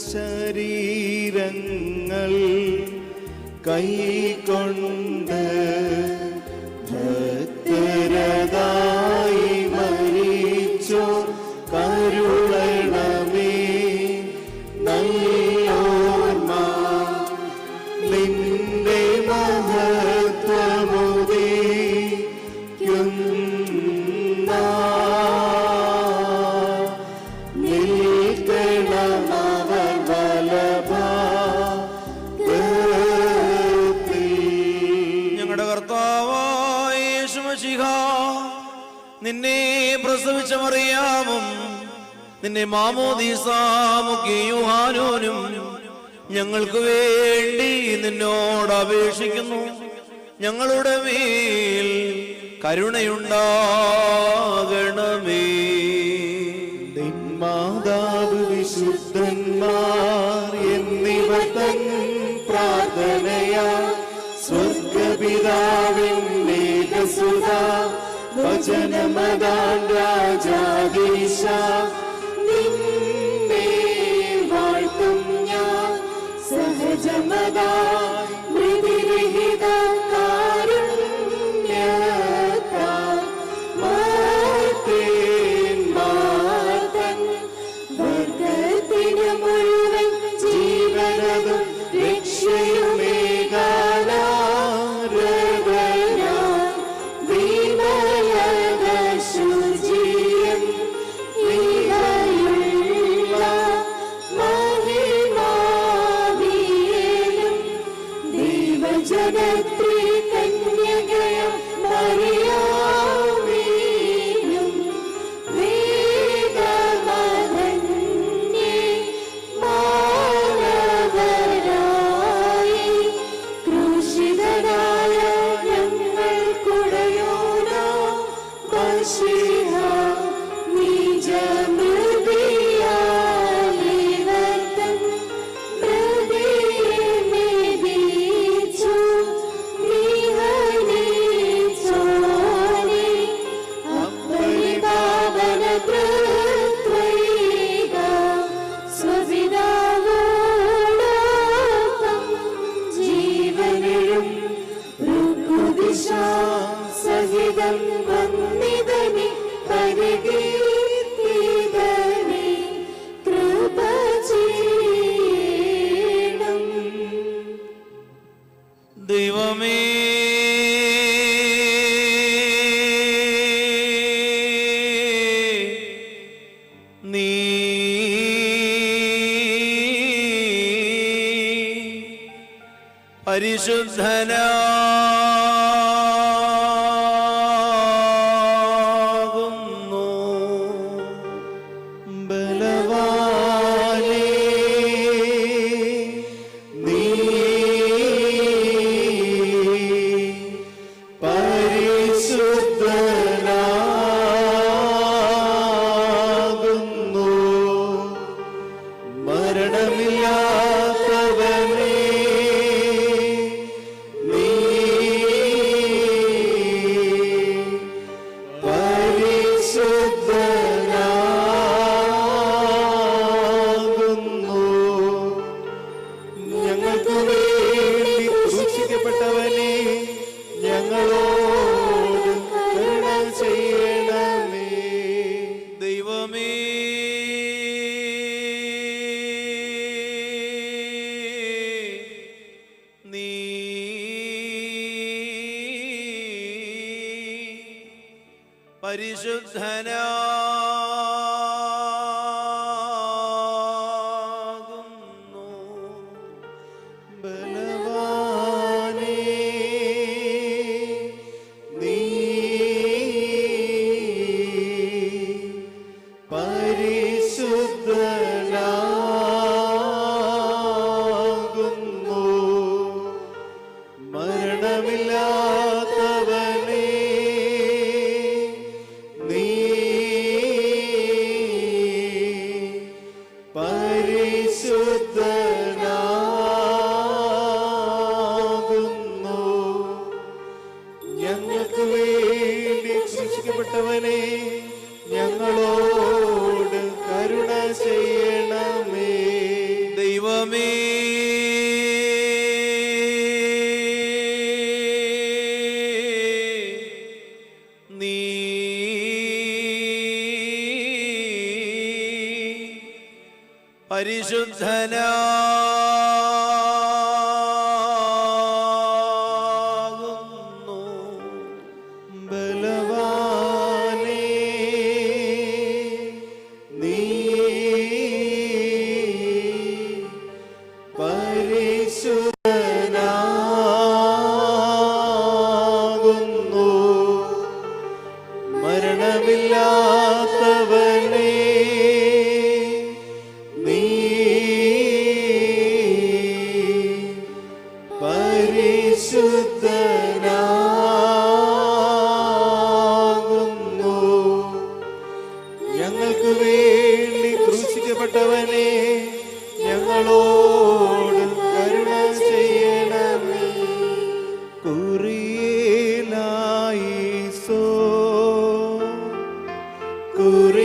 ശരീരങ്ങൾ കൈകൊണ്ട് ഭക്തരതായി മരിച്ചോ കരുണമേ നല്ലോർമ്മ നിന്റെ മഹത്വമുദീക്കുന്ന നിൽക്കണമവർ വലഭാഗത്തിൽ. ഞങ്ങളുടെ കർത്താവായ യേശുമശിഹ, നിന്നെ പ്രസവിച്ച മറിയാമും നിന്നെ മാമോദീസാ മുഖ്യ യോഹാനോനും ഞങ്ങൾക്ക് വേണ്ടി നിന്നോട് അപേക്ഷിക്കുന്നു. ഞങ്ങളുടെ മേൽ കരുണയുണ്ടാകണമേ. മാതാവ് വിശുദ്ധന്മാർ എന്നിവർ തൻ പ്രാർത്ഥനയാ സ്വർഗപിതാവിന്റെ സുത വചനമതാൻ രാജാധീശ നിന്നെ വാഴ്ത്തും ഞാൻ സഹജമതാൻ മൃതിരഹിത കാരുണ്യത്താൽ വർഗത്തിന് മുഴുവൻ ജീവനതും രക്ഷയുമേകാശുചിയം ഇവയുള്ള മഹിമാവിയേലും ദൈവജനത്രീ കന്യകയ മറിയാമേലും സഹിതം വന്നിതനെ പരികീർത്തിതനെ കൃപ ചെയ്യണം. ദൈവമേ, നീ പരിശുദ്ധനാ പരിശുദ്ധനാകുന്നു. ബലവാനേ, നീ പരിശുദ്ധനാകുന്നു. മരണമില്ലാത്തവനേ, നീ പരിശുദ്ധനാകുന്നു. ബലവാനേ നീ പരിശുദ്ധനാകുന്നു. മരണമില്ലാത്തവനേ നീ പരിശുദ്ധനാകുന്നു. ഞങ്ങൾക്ക് വേണ്ടി ക്രൂശിക്കപ്പെട്ടവനെ ഞങ്ങളോട് കരുണ ചെയ്യണമേ. കുറിയേലായിസോ കുറിയേലായിസോ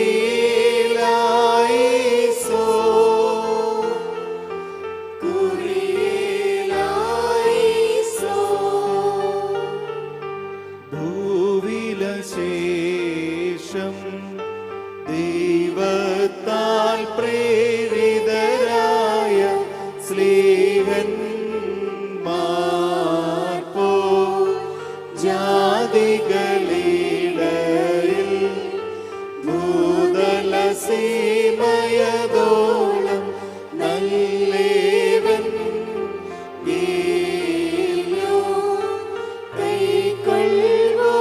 കുറിയേലായിസോ. ഭൂവിലശേഷം ദൈവത്താൽ പ്രേരിതരായ സ്ലീഹന്മാർ പോ ജാതികളിടയിൽ ഭൂതലസീമയതോളം നല്ലേവൻ ഗീല്യോ കൈക്കൊള്ളുവോ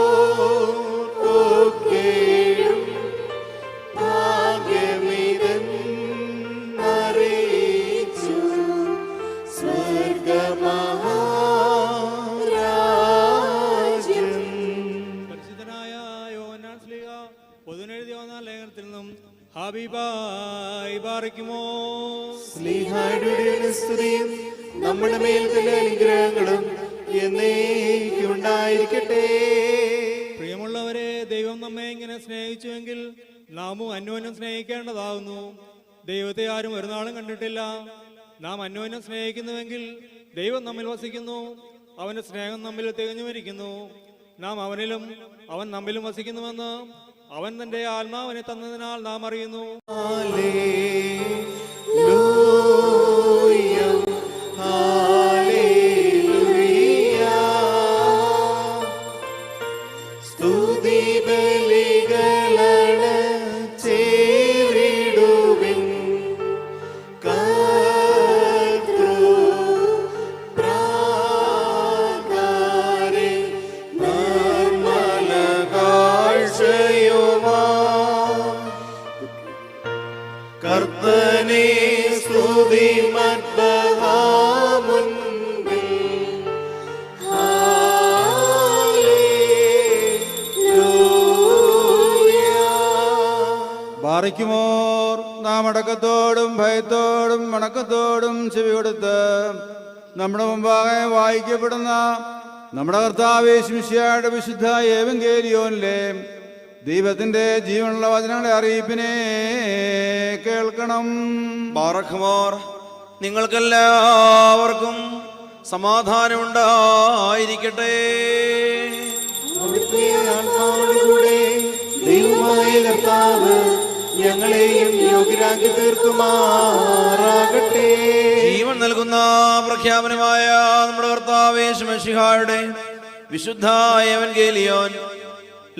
ഒക്കെയും ഭാഗ്യമിതൻ അറിയിച്ചു സ്വർഗമഹാരാജ്യം. പരിശുദ്ധനായ യോഹന്നാൻ ശ്ലീഹ പൊതുവെഴുതിയ ഒന്നാം ലേഖനത്തിൽ നിന്നും ഹബീബായി ബാറിക്കുമോ. സ്ലീഹായുടെ സ്തുതിയും നമ്മുടെ മേൽ തന്നെ അനുഗ്രഹങ്ങളും എന്നേക്കുണ്ടായിരിക്കട്ടെ. പ്രിയമുള്ളവരെ, ദൈവം നമ്മെ ഇങ്ങനെ സ്നേഹിച്ചുവെങ്കിൽ നാമും അന്യോന്യം സ്നേഹിക്കേണ്ടതാകുന്നു. ദൈവത്തെ ആരും ഒരു നാളും കണ്ടിട്ടില്ല. നാം അന്യോന്യം സ്നേഹിക്കുന്നുവെങ്കിൽ ദൈവം നമ്മിൽ വസിക്കുന്നു, അവന്റെ സ്നേഹം നമ്മിൽ തികഞ്ഞുമിരിക്കുന്നു. നാം അവനിലും അവൻ നമ്മിലും വസിക്കുന്നുവെന്ന് അവൻ തന്റെ ആത്മാവിനെ തന്നതിനാൽ നാം അറിയുന്നു. Hallelujah, hallelujah. സ്തുതി ബലികളാണ് ചേരിടുവിൻ കർത്തൃപ്രാകാരെ നിർമ്മല കാഴ്ചയുമാ. കർത്തനെ സ്തുതി മദ്ബഹാമുൻപിൽ. ഹല്ലേലൂയ. ബാറിക്കുമോർ നാം അടക്കത്തോടും ഭയത്തോടും വണക്കത്തോടും ചെവി കൊടുത്ത് നമ്മുടെ മുമ്പാകെ വായിക്കപ്പെടുന്ന നമ്മുടെ കർത്താവ് യേശുമിശിഹായുടെ വിശുദ്ധ ഏവങ്കേലിയോനിലെ ദൈവത്തിന്റെ ജീവനുള്ള വചനങ്ങളുടെ അറിയിപ്പിനെ കേൾക്കണം. ബാറഖ്മോർ, നിങ്ങൾക്കെല്ലാവർക്കും സമാധാനമുണ്ടായിരിക്കട്ടെ. അവിടുത്തെ ആത്മാവോടുകൂടെ ദൈവമായ കർത്താവ് ഞങ്ങളെയും യോഗ്യരാക്കി തീർക്കുമാറാകട്ടെ. ജീവൻ നൽകുന്ന പ്രഖ്യാപനമായ നമ്മുടെ കർത്താവ് യേശുമിശിഹായുടെ വിശുദ്ധ ഏവങ്കേലിയോൻ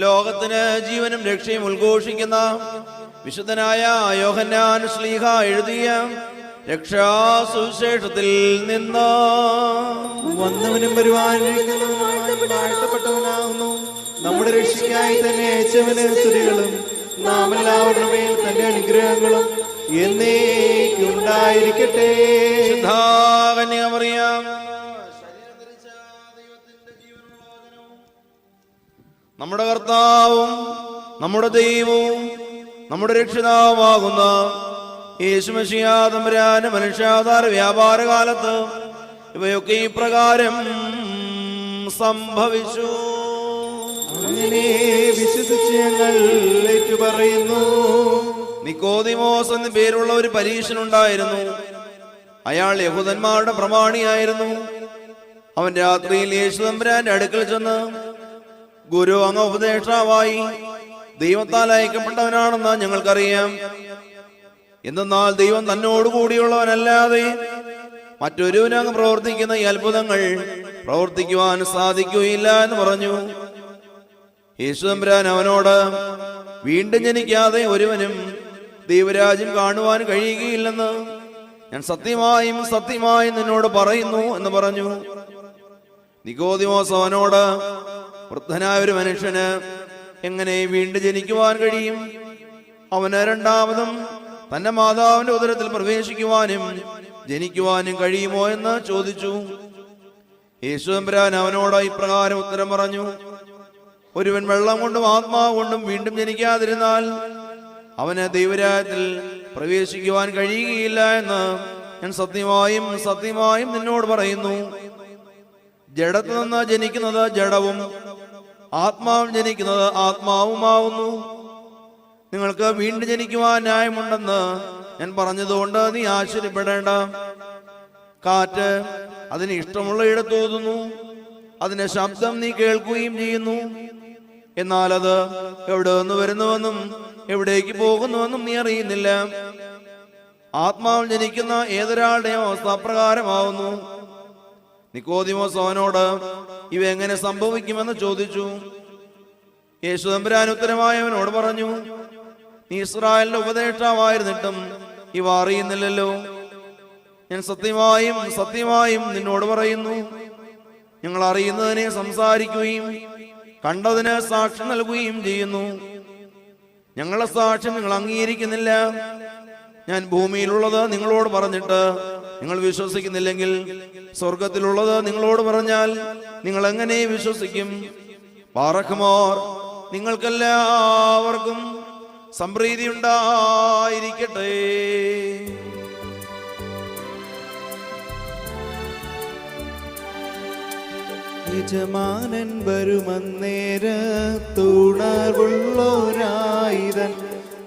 ലോകത്തിന് ജീവനും രക്ഷയും ഉദ്ഘോഷിക്കുന്ന വിശുദ്ധനായ യോഹന്നാൻ ശ്ലീഹ എഴുതിയ രക്ഷാസുവിശേഷത്തിൽ നിന്ന്. വന്നവനും വരുവാനിരിക്കുന്നവനുമായി വാഴ്ത്തപ്പെട്ടവനാകുന്നു. നമ്മുടെ രക്ഷയ്ക്കായി തന്നെ അയച്ചവന് സ്തുതികളും നാം എല്ലാവരുടെ മേൽ തന്റെ അനുഗ്രഹങ്ങളും എന്നേക്കുണ്ടായിരിക്കട്ടെ. കന്യക മറിയം നമ്മുടെ കർത്താവും നമ്മുടെ ദൈവവും നമ്മുടെ രക്ഷിതാവുമാകുന്ന യേശുമിശിഹാ തമ്പുരാന്റെ മനുഷ്യാവതാര വ്യാപാര കാലത്ത് ഇവയൊക്കെ ഇപ്രകാരം സംഭവിച്ചു. അങ്ങനെ വിശ്വസിച്ച് ഞങ്ങൾ ഏറ്റുപറയുന്നു. നിക്കോദിമോസ് എന്ന പേരുള്ള ഒരു പരീക്ഷനുണ്ടായിരുന്നു. അയാൾ യഹൂദന്മാരുടെ പ്രമാണിയായിരുന്നു. അവൻ രാത്രിയിൽ യേശു തമ്പുരാന്റെ അടുക്കൽ ചെന്ന്, ഗുരു, അങ്ങ് ഉപദേഷ്ടാവായി ദൈവത്താൽ അയക്കപ്പെട്ടവനാണെന്ന് ഞങ്ങൾക്കറിയാം. എന്തെന്നാൽ ദൈവം തന്നോട് കൂടിയുള്ളവനല്ലാതെ മറ്റൊരുവനങ്ങ് പ്രവർത്തിക്കുന്ന ഈ അത്ഭുതങ്ങൾ പ്രവർത്തിക്കുവാൻ സാധിക്കുകയില്ല എന്ന് പറഞ്ഞു. യേശുദമ്പുരാൻ അവനോട്, വീണ്ടും ജനിക്കാതെ ഒരുവനും ദൈവരാജ്യം കാണുവാൻ കഴിയുകയില്ലെന്ന് ഞാൻ സത്യമായും സത്യമായും നിന്നോട് പറയുന്നു എന്ന് പറഞ്ഞു. നിക്കോദിമോസ് അവനോട്, വൃദ്ധനായ ഒരു മനുഷ്യന് എങ്ങനെ വീണ്ടും ജനിക്കുവാൻ കഴിയും? അവന് രണ്ടാമതും തന്റെ മാതാവിന്റെ ഉദരത്തിൽ പ്രവേശിക്കുവാനും ജനിക്കുവാനും കഴിയുമോ എന്ന് ചോദിച്ചു. യേശുദമ്പുരാൻ അവനോട് ഇപ്രകാരം ഉത്തരം പറഞ്ഞു, ഒരുവൻ വെള്ളം കൊണ്ടും ആത്മാവ് കൊണ്ടും വീണ്ടും ജനിക്കാതിരുന്നാൽ അവന് ദൈവരാജ്യത്തിൽ പ്രവേശിക്കുവാൻ കഴിയുകയില്ല എന്ന് ഞാൻ സത്യമായും സത്യമായും നിന്നോട് പറയുന്നു. ജഡത്തിൽ നിന്ന് ജനിക്കുന്നത് ജഡവും ആത്മാവും ജനിക്കുന്നത് ആത്മാവുമാവുന്നു. നിങ്ങൾക്ക് വീണ്ടും ജനിക്കുവാൻ ന്യായമുണ്ടെന്ന് ഞാൻ പറഞ്ഞതുകൊണ്ട് നീ ആശ്ചര്യപ്പെടേണ്ട. കാറ്റ് അതിന് ഇഷ്ടമുള്ള ഇടത്തോതുന്നു, അതിന്റെ ശബ്ദം നീ കേൾക്കുകയും ചെയ്യുന്നു, എന്നാൽ അത് എവിടെ നിന്ന് വരുന്നുവെന്നും എവിടേക്ക് പോകുന്നുവെന്നും നീ അറിയുന്നില്ല. ആത്മാവിൽ ജനിക്കുന്ന ഏതൊരാളുടെയും അവസ്ഥ അപ്രകാരമാവുന്നു. നിക്കോദിമോസ് അവനോട്, ഇവ എങ്ങനെ സംഭവിക്കുമെന്ന് ചോദിച്ചു. യേശുദമ്പുരാൻ ഉത്തരമായി അവനോട് പറഞ്ഞു, നീ ഇസ്രായേലിന്റെ ഉപദേഷ്ടാവായിരുന്നിട്ടും ഇവ അറിയുന്നില്ലല്ലോ. ഞാൻ സത്യമായും സത്യമായും നിന്നോട് പറയുന്നു, ഞങ്ങൾ അറിയുന്നതിനെ സംസാരിക്കുകയും കണ്ടതിന് സാക്ഷ്യം നൽകുകയും ചെയ്യുന്നു. ഞങ്ങളുടെ സാക്ഷ്യം നിങ്ങൾ അംഗീകരിക്കുന്നില്ല. ഞാൻ ഭൂമിയിലുള്ളത് നിങ്ങളോട് പറഞ്ഞിട്ട് നിങ്ങൾ വിശ്വസിക്കുന്നില്ലെങ്കിൽ സ്വർഗത്തിലുള്ളത് നിങ്ങളോട് പറഞ്ഞാൽ നിങ്ങൾ എങ്ങനെ വിശ്വസിക്കും? ബാറഖ്മോർ, നിങ്ങൾക്കെല്ലാവർക്കും സംപ്രീതി ഉണ്ടായിരിക്കട്ടെ. യജമാനൻ വരുമന്നേരത്തുണർവുള്ളോരായിരൻ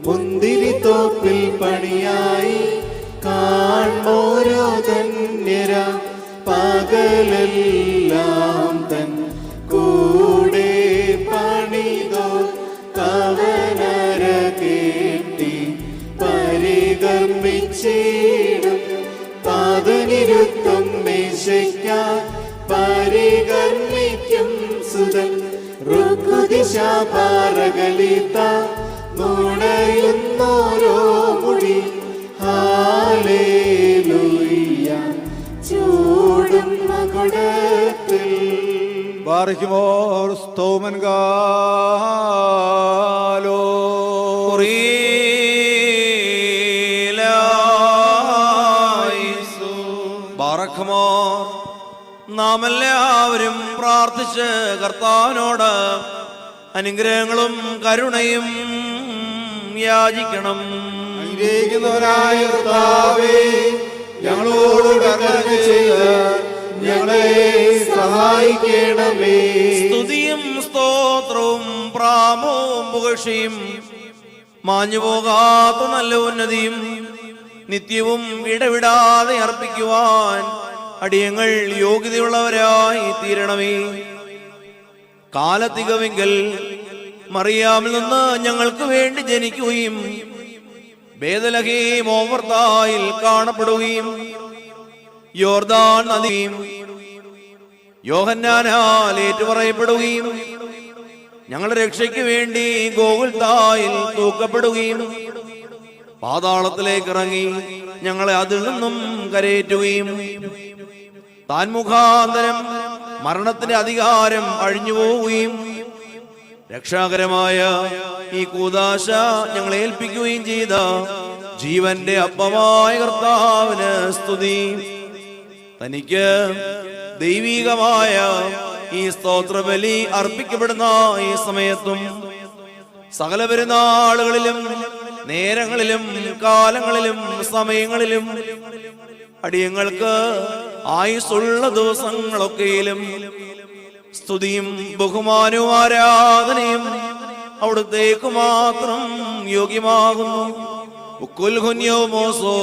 മുന്തിരിത്തോപ്പിൽ പണിയായി കാൺമോരോ ധന്യര പകലെല്ലാം തൻ കൂടെ പണിതോ കവനര കേട്ടി പരികർമ്മിച്ചിടും പാതനിരുത്തം മേശയ്ക്കാൻ പരികർമ്മിക്കും സുതൻ ഋക്കുദിശാപാരകലിത നുണയുന്നോരോ മുടി ഹാലേലൂയ ചൂടും മകുടത്തിൽ ബാറയ്ക്കുമോർ സ്തോമൻ കാലോ ബാറഖ്മോർ, നാം എല്ലാവരും പ്രാർത്ഥിച്ച് കർത്താവിനോട് അനുഗ്രഹങ്ങളും കരുണയും യാചിക്കണം. അനുഗ്രഹിക്കുന്നവനായ കർത്താവേ, ഞങ്ങളോട് കരുണ ചെയ്ത് ഞങ്ങളെ സഹായിക്കണമേ. സ്തുതിയും സ്തോത്രവും പ്രാമവും പുകഴ്ചയും മാഞ്ഞുപോകാത്ത നല്ല ഉന്നതിയും നിത്യവും ഇടവിടാതെ അർപ്പിക്കുവാൻ അടിയങ്ങൾ യോഗ്യതയുള്ളവരായി തീരണമേ. കാലത്തികവെങ്കിൽ മറിയാമിൽ നിന്ന് ഞങ്ങൾക്ക് വേണ്ടി ജനിക്കുകയും ബേദലഹീം ഓവർത്തായിൽ കാണപ്പെടുകയും യോർദാൻ നദിയും യോഹന്നാനാൽ ഏറ്റുപറയപ്പെടുകയും ഞങ്ങളുടെ രക്ഷയ്ക്ക് വേണ്ടി ഗോകുൽത്തായിൽ തൂക്കപ്പെടുകയും പാതാളത്തിലേക്ക് ഇറങ്ങി ഞങ്ങളെ അതിൽ നിന്നും കരയേറ്റുകയും താൻ മുഖാന്തരം മരണത്തിന്റെ അധികാരം അഴിഞ്ഞുപോവുകയും രക്ഷാകരമായ ഈ കൂദാശ ഞങ്ങളെ ഏൽപ്പിക്കുകയും ചെയ്ത ജീവന്റെ അപ്പമായ കർത്താവിന് സ്തുതി. തനിക്ക് ദൈവികമായ ഈ സ്തോത്രബലി അർപ്പിക്കപ്പെടുന്ന ഈ സമയത്തും സകല പെരുന്നാളുകളിലും നേരങ്ങളിലും കാലങ്ങളിലും സമയങ്ങളിലും അടിയങ്ങൾക്ക് ആയുസ്സുള്ള ദിവസങ്ങളൊക്കെയിലും സ്തുതിയും ബഹുമാനവും ആരാധനയും അവിടുത്തേക്ക് മാത്രം യോഗ്യമാകുന്നു. ഉക്കുൽഹുന്യോമോസോ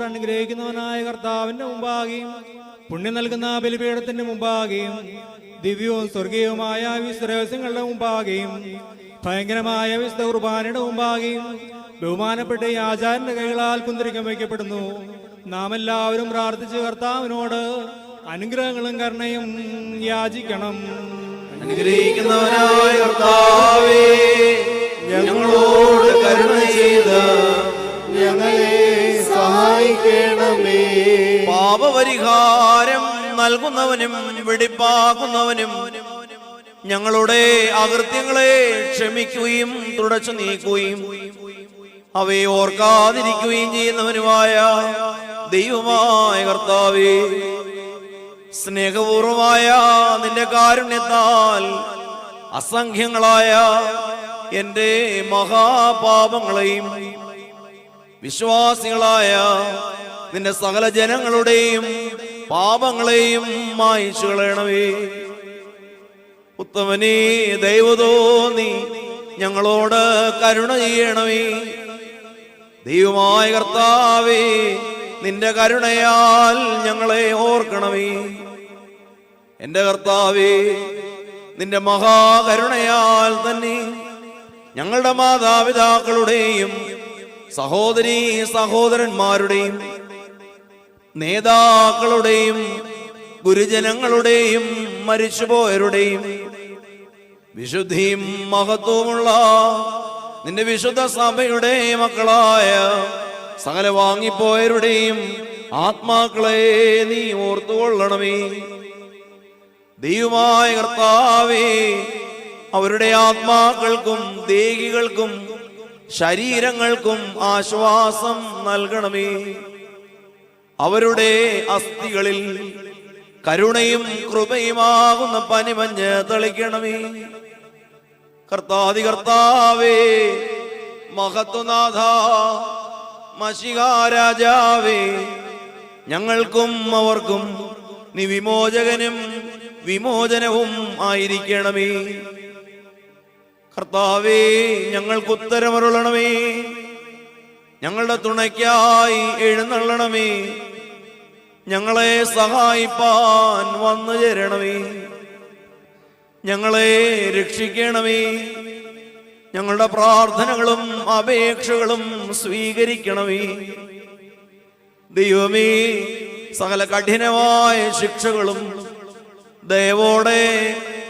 അനുഗ്രഹിക്കുന്നവനായ കർത്താവിന്റെ മുമ്പാകെ മുമ്പാകെയും പുണ്യം നൽകുന്ന ബലിപീഠത്തിന്റെ മുമ്പാകെയും ദിവ്യവും സ്വർഗീയവുമായ വിശ്രവസ്യങ്ങളുടെ മുമ്പാകെയും ഭയങ്കരമായ വിശുദ്ധ കുർബാനയുടെ മുമ്പാകെയും ബഹുമാനപ്പെട്ട ഈ ആചാര്യന്റെ കൈകളാൽ കുന്തിരിക്കം വയ്ക്കപ്പെടുന്നു. നാം എല്ലാവരും പ്രാർത്ഥിച്ച് കർത്താവിനോട് അനുഗ്രഹങ്ങളും കരുണയും യാചിക്കണം. അനുഗ്രഹിക്കുന്നവനായ കർത്താവേ, ഞങ്ങളോട് കരുണ ചെയ്ത് ഞങ്ങളെ സഹായിക്കണമേ. പാപപരിഹാരം നൽകുന്നവനും വെടിപ്പാക്കുന്നവനും ഞങ്ങളുടെ അകൃത്യങ്ങളെ ക്ഷമിക്കുകയും തുടച്ചു നീക്കുകയും അവയെ ഓർക്കാതിരിക്കുകയും ചെയ്യുന്നവനുമായ ദൈവമായ കർത്താവേ, സ്നേഹപൂർവമായ നിന്റെ കാരുണ്യത്താൽ അസംഖ്യങ്ങളായ എന്റെ മഹാപാപങ്ങളെയും വിശ്വാസികളായ നിന്റെ സകല ജനങ്ങളുടെയും പാപങ്ങളെയും മായിച്ചു കളയണമേ. ഉത്തമനേ, ദൈവതോന്നി ഞങ്ങളോട് കരുണ ചെയ്യണമേ. ദൈവമായ കർത്താവേ, നിന്റെ കരുണയാൽ ഞങ്ങളെ ഓർക്കണമേ. എന്റെ കർത്താവേ, നിന്റെ മഹാകരുണയാൽ തന്നെ ഞങ്ങളുടെ മാതാപിതാക്കളുടെയും സഹോദരീ സഹോദരന്മാരുടെയും നേതാക്കളുടെയും ഗുരുജനങ്ങളുടെയും മരിച്ചുപോയവരുടെയും വിശുദ്ധിയും മഹത്വമുള്ള നിന്റെ വിശുദ്ധ സഭയുടെ മക്കളായ സകല വാങ്ങിപ്പോയവരുടെയും ആത്മാക്കളെ നീ ഓർത്തുകൊള്ളണമേ. ദൈവമായ കർത്താവേ, അവരുടെ ആത്മാക്കൾക്കും ദേഹികൾക്കും ശരീരങ്ങൾക്കും ആശ്വാസം നൽകണമേ. അവരുടെ അസ്ഥികളിൽ കരുണയും കൃപയുമാകുന്ന പനിമഞ്ഞ് തളിക്കണമേ. കർത്താവേ, മഹത്വനാഥ, മശിഹാരാജാവേ, ഞങ്ങൾക്കും അവർക്കും നീ വിമോചകനും വിമോചനവും ആയിരിക്കണമേ. കർത്താവേ, ഞങ്ങൾക്ക് ഉത്തരമരുളണമേ. ഞങ്ങളുടെ തുണയ്ക്കായി എഴുന്നള്ളണമേ. ഞങ്ങളെ സഹായിപ്പാൻ വന്നു ചേരണമേ. ഞങ്ങളെ രക്ഷിക്കണമേ. ഞങ്ങളുടെ പ്രാർത്ഥനകളും അപേക്ഷകളും സ്വീകരിക്കണമേ. ദൈവമേ, സകല കഠിനമായ ശിക്ഷകളും ദയവോടെ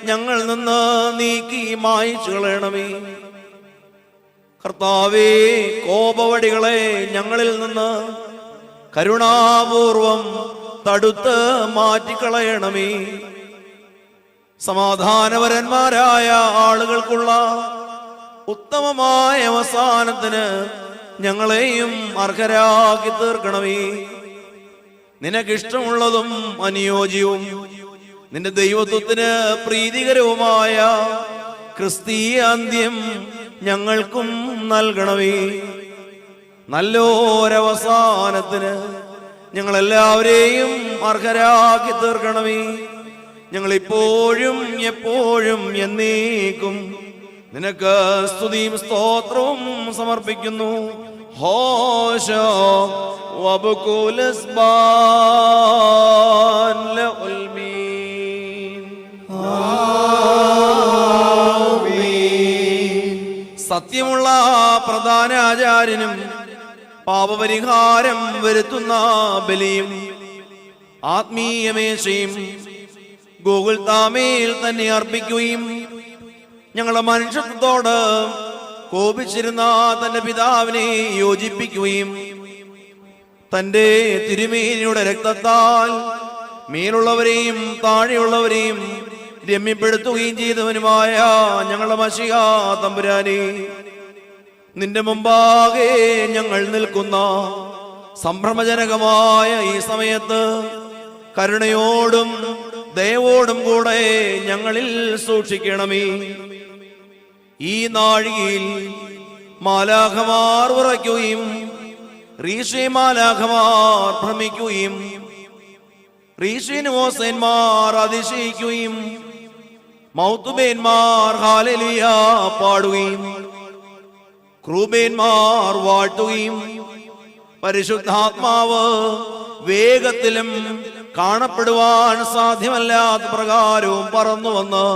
ഞങ്ങൾ നിന്ന് നീക്കി മായിച്ചു കളയണമേ. കർത്താവേ, കോപവടികളെ ഞങ്ങളിൽ നിന്ന് കരുണാപൂർവം തടുത്ത് മാറ്റിക്കളയണമേ. സമാധാനപരന്മാരായ ആളുകൾക്കുള്ള ഉത്തമമായ അവസാനത്തിന് ഞങ്ങളെയും അർഹരാക്കി തീർക്കണമേ. നിനക്കിഷ്ടമുള്ളതും അനുയോജ്യവും നിന്റെ ദൈവത്വത്തിന് പ്രീതികരവുമായ ക്രിസ്തീയ അന്ത്യം ഞങ്ങൾക്കും നൽകണമേ. നല്ലൊരവസാനത്തിന് ഞങ്ങളെല്ലാവരെയും അർഹരാക്കി തീർക്കണമേ. ഞങ്ങളിപ്പോഴും എപ്പോഴും എന്നേക്കും നിനക്ക് സ്തുതിയും സ്തോത്രവും സമർപ്പിക്കുന്നു. ഹോശോ വബുകുലസ്ബാൻ ലഉൽമീൻ. സത്യമുള്ള പ്രധാന ആചാര്യനും പാപപരിഹാരം വരുത്തുന്ന ബലിയും ആത്മീയമേശയും ഗോകുൽത്താമേൽ തന്നെ അർപ്പിക്കുകയും ഞങ്ങളുടെ മനുഷ്യത്വത്തോട് കോപിച്ചിരുന്ന തന്റെ പിതാവിനെ യോജിപ്പിക്കുകയും തന്റെ തിരുമേനിയുടെ രക്തത്താൽ മേലുള്ളവരെയും താഴെയുള്ളവരെയും രമ്യപ്പെടുത്തുകയും ചെയ്തവനുമായ ഞങ്ങളുടെ മശിഹാ തമ്പുരാനെ, നിന്റെ മുമ്പാകെ ഞങ്ങൾ നിൽക്കുന്ന സംഭ്രമജനകമായ ഈ സമയത്ത് കരുണയോടും ദയവോടും കൂടെ ഞങ്ങളിൽ സൂക്ഷിക്കണമേ. ഈ നാഴികയിൽ മാലാഖമാർ ഉറയ്ക്കുകയും റീഷേ മാലാഖമാർ ഭ്രമിക്കുകയും റീഷേനുമോസന്മാർ അതിശയിക്കുകയും മൗത്തുബേന്മാർ ഹല്ലേലൂയ പാടുകയും ക്രൂബേന്മാർ വാഴ്ത്തുകയും പരിശുദ്ധാത്മാവ് വേഗത്തിലും കാണപ്പെടുവാൻ സാധ്യമല്ലാത്ത പ്രകാരവും പറന്നു വന്ന്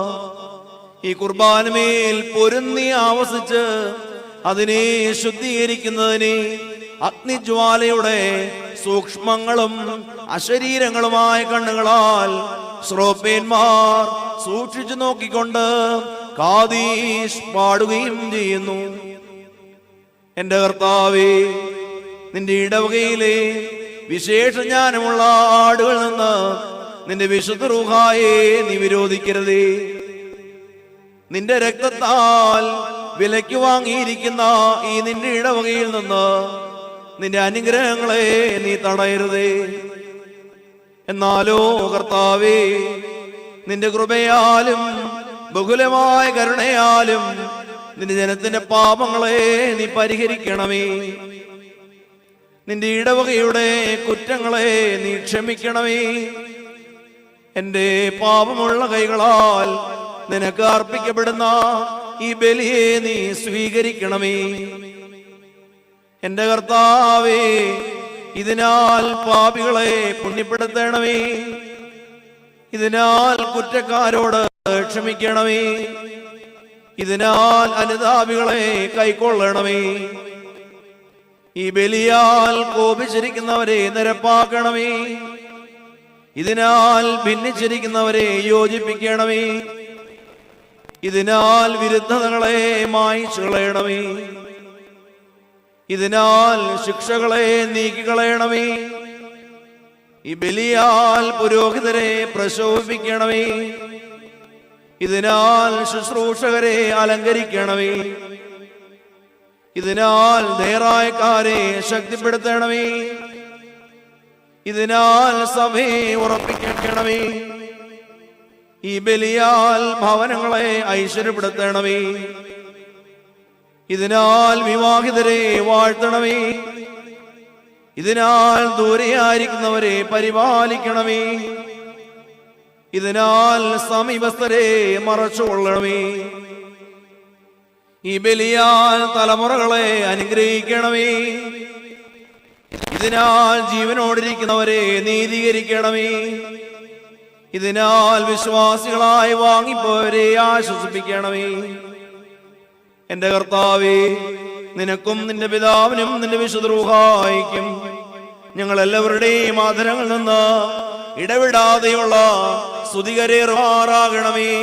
ഈ കുർബാനമേൽ പൊരുന്നി ആവസിച്ച് അതിനെ ശുദ്ധീകരിക്കുന്നതിന് അഗ്നിജ്വാലയുടെ സൂക്ഷ്മങ്ങളും അശരീരങ്ങളുമായ കണ്ണുകളാൽ ശ്രോപ്പേന്മാർ സൂക്ഷിച്ചു നോക്കിക്കൊണ്ട് കാദീശ് പാടുകയും ചെയ്യുന്നു. എന്റെ കർത്താവേ, നിന്റെ ഇടവകയിലെ വിശേഷ ജ്ഞാനമുള്ള ആടുകളിൽ നിന്ന് നിന്റെ വിശുദ്ധ റൂഹായെ നീ വിരോധിക്കരുതേ. നിന്റെ രക്തത്താൽ വിലയ്ക്ക് വാങ്ങിയിരിക്കുന്ന ഈ നിന്റെ ഇടവകയിൽ നിന്ന് നിന്റെ അനുഗ്രഹങ്ങളെ നീ തടയരുതേ. എന്നാലോ കർത്താവേ, നിന്റെ കൃപയാലും ബഹുലമായ കരുണയാലും നിന്റെ ജനത്തിന്റെ പാപങ്ങളെ നീ പരിഹരിക്കണമേ. നിന്റെ ഇടവകയുടെ കുറ്റങ്ങളെ നീ ക്ഷമിക്കണമേ. എന്റെ പാപമുള്ള കൈകളാൽ നിനക്ക് അർപ്പിക്കപ്പെടുന്ന ഈ ബലിയെ നീ സ്വീകരിക്കണമേ. എന്റെ കർത്താവേ, ഇതിനാൽ പാപികളെ പുണ്യപ്പെടുത്തണമേ. ഇതിനാൽ കുറ്റക്കാരോട് ക്ഷമിക്കണമേ. ഇതിനാൽ അനുതാപികളെ കൈക്കൊള്ളണമേ. ഈ ബലിയാൽ കോപിച്ചിരിക്കുന്നവരെ നിരപ്പാക്കണമേ. ഇതിനാൽ ഭിന്നിച്ചിരിക്കുന്നവരെ യോജിപ്പിക്കണമേ. ഇതിനാൽ വിരുദ്ധതകളെ മായ്ച്ചു കളയണമേ. ഇതിനാൽ ശിക്ഷകളെ നീക്കിക്കളയണമേ. ഈ ബലിയാൽ പുരോഹിതരെ പ്രശോഭിപ്പിക്കണമേ. ഇതിനാൽ ശുശ്രൂഷകരെ അലങ്കരിക്കണമേ. ഇതിനാൽ നേരായക്കാരെ ശക്തിപ്പെടുത്തണമേ. ഇതിനാൽ സഭയെ ഉറപ്പിക്കണമേ. ഈ ബലിയാൽ ഭവനങ്ങളെ ഐശ്വര്യപ്പെടുത്തണമേ. ഇതിനാൽ വിവാഹിതരെ വാഴ്ത്തണമേ. ഇതിനാൽ ദൂരെയായിരിക്കുന്നവരെ പരിപാലിക്കണമേ. ഇതിനാൽ സമീപസ്ഥരെ മറച്ചുകൊള്ളണമേ. ഈ ബലിയാൽ തലമുറകളെ അനുഗ്രഹിക്കണമേ. ഇതിനാൽ ജീവനോടിരിക്കുന്നവരെ നീതീകരിക്കണമേ. ഇതിനാൽ വിശ്വാസികളായി വാങ്ങിപ്പോയവരെ ആശ്വസിപ്പിക്കണമേ. എന്റെ കർത്താവേ, നിനക്കും നിന്റെ പിതാവിനും നിന്റെ വിശുദ്ധ റൂഹായിക്കും ഞങ്ങൾ എല്ലാവരുടെയും ആദരങ്ങളിൽ നിന്ന് ഇടവിടാതെയുള്ള സ്തുതികരേറുമാറാകണമേ.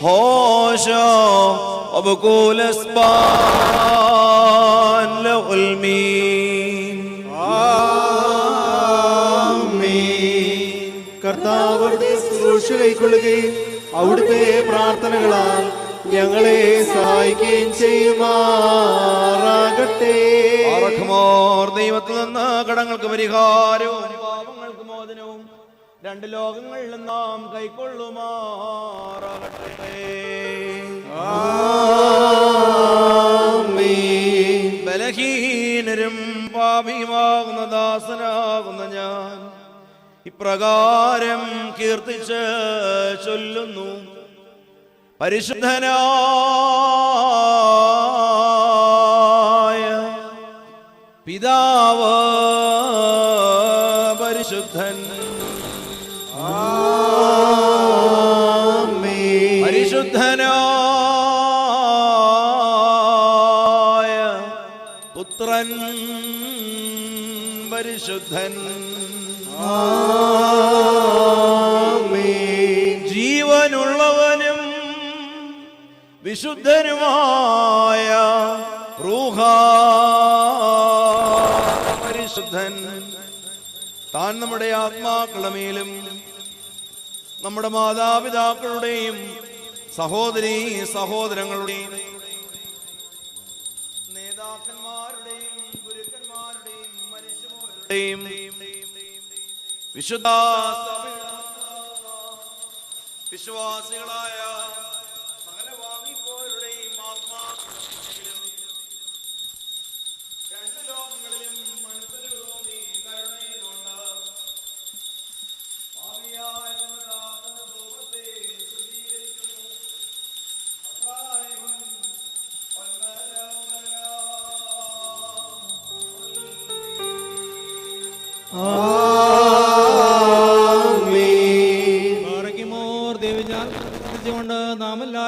ഹോശോ അബ്കൂലസ്ബാൻ ലഉൽമീൻ. കർത്താവിന്റെ ശുശ്രൂഷ കൈക്കൊള്ളുകയും അവിടുത്തെ പ്രാർത്ഥനകളാൽ ഞങ്ങളെ സഹായിക്കുകയും ചെയ്യുമാറാകട്ടെ. ദൈവത്തിൽ നിന്ന് കടങ്ങൾക്ക് പരിഹാരവും പാപങ്ങൾക്ക് മോചനവും രണ്ട് ലോകങ്ങളിൽ നാം കൈക്കൊള്ളുമാറാകട്ടെ. ബലഹീനരും പാപിയുമാകുന്ന ദാസനാകുന്ന ഞാൻ ഇപ്രകാരം കീർത്തിച്ച് ചൊല്ലുന്നു. പരിശുദ്ധനായ പിതാവ് പരിശുദ്ധൻ, പരിശുദ്ധനായ പുത്രൻ പരിശുദ്ധൻ, ജീവനുള്ളവനും വിശുദ്ധനുമായ റൂഹ പരിശുദ്ധൻ. താൻ നമ്മുടെ ആത്മാക്കളുടെ മേലും നമ്മുടെ മാതാപിതാക്കളുടെയും സഹോദരീ സഹോദരങ്ങളുടെയും നേതാക്കന്മാരുടെയും ഗുരുക്കന്മാരുടെയും മനുഷ്യരുടെയും വിശുദ്ധ വിശ്വാസികളായ സകല വാങ്ങിപ്പോരുടെയും ആത്മാക്കളിലും രണ്ട് ലോകങ്ങളിലും മനസ്സിൽ തോന്നി കരുണയിലുണ്ട്. ഭാവിയായ ധൂപത്തെ ശുദ്ധീകരിക്കുന്നു. അസായവും ആ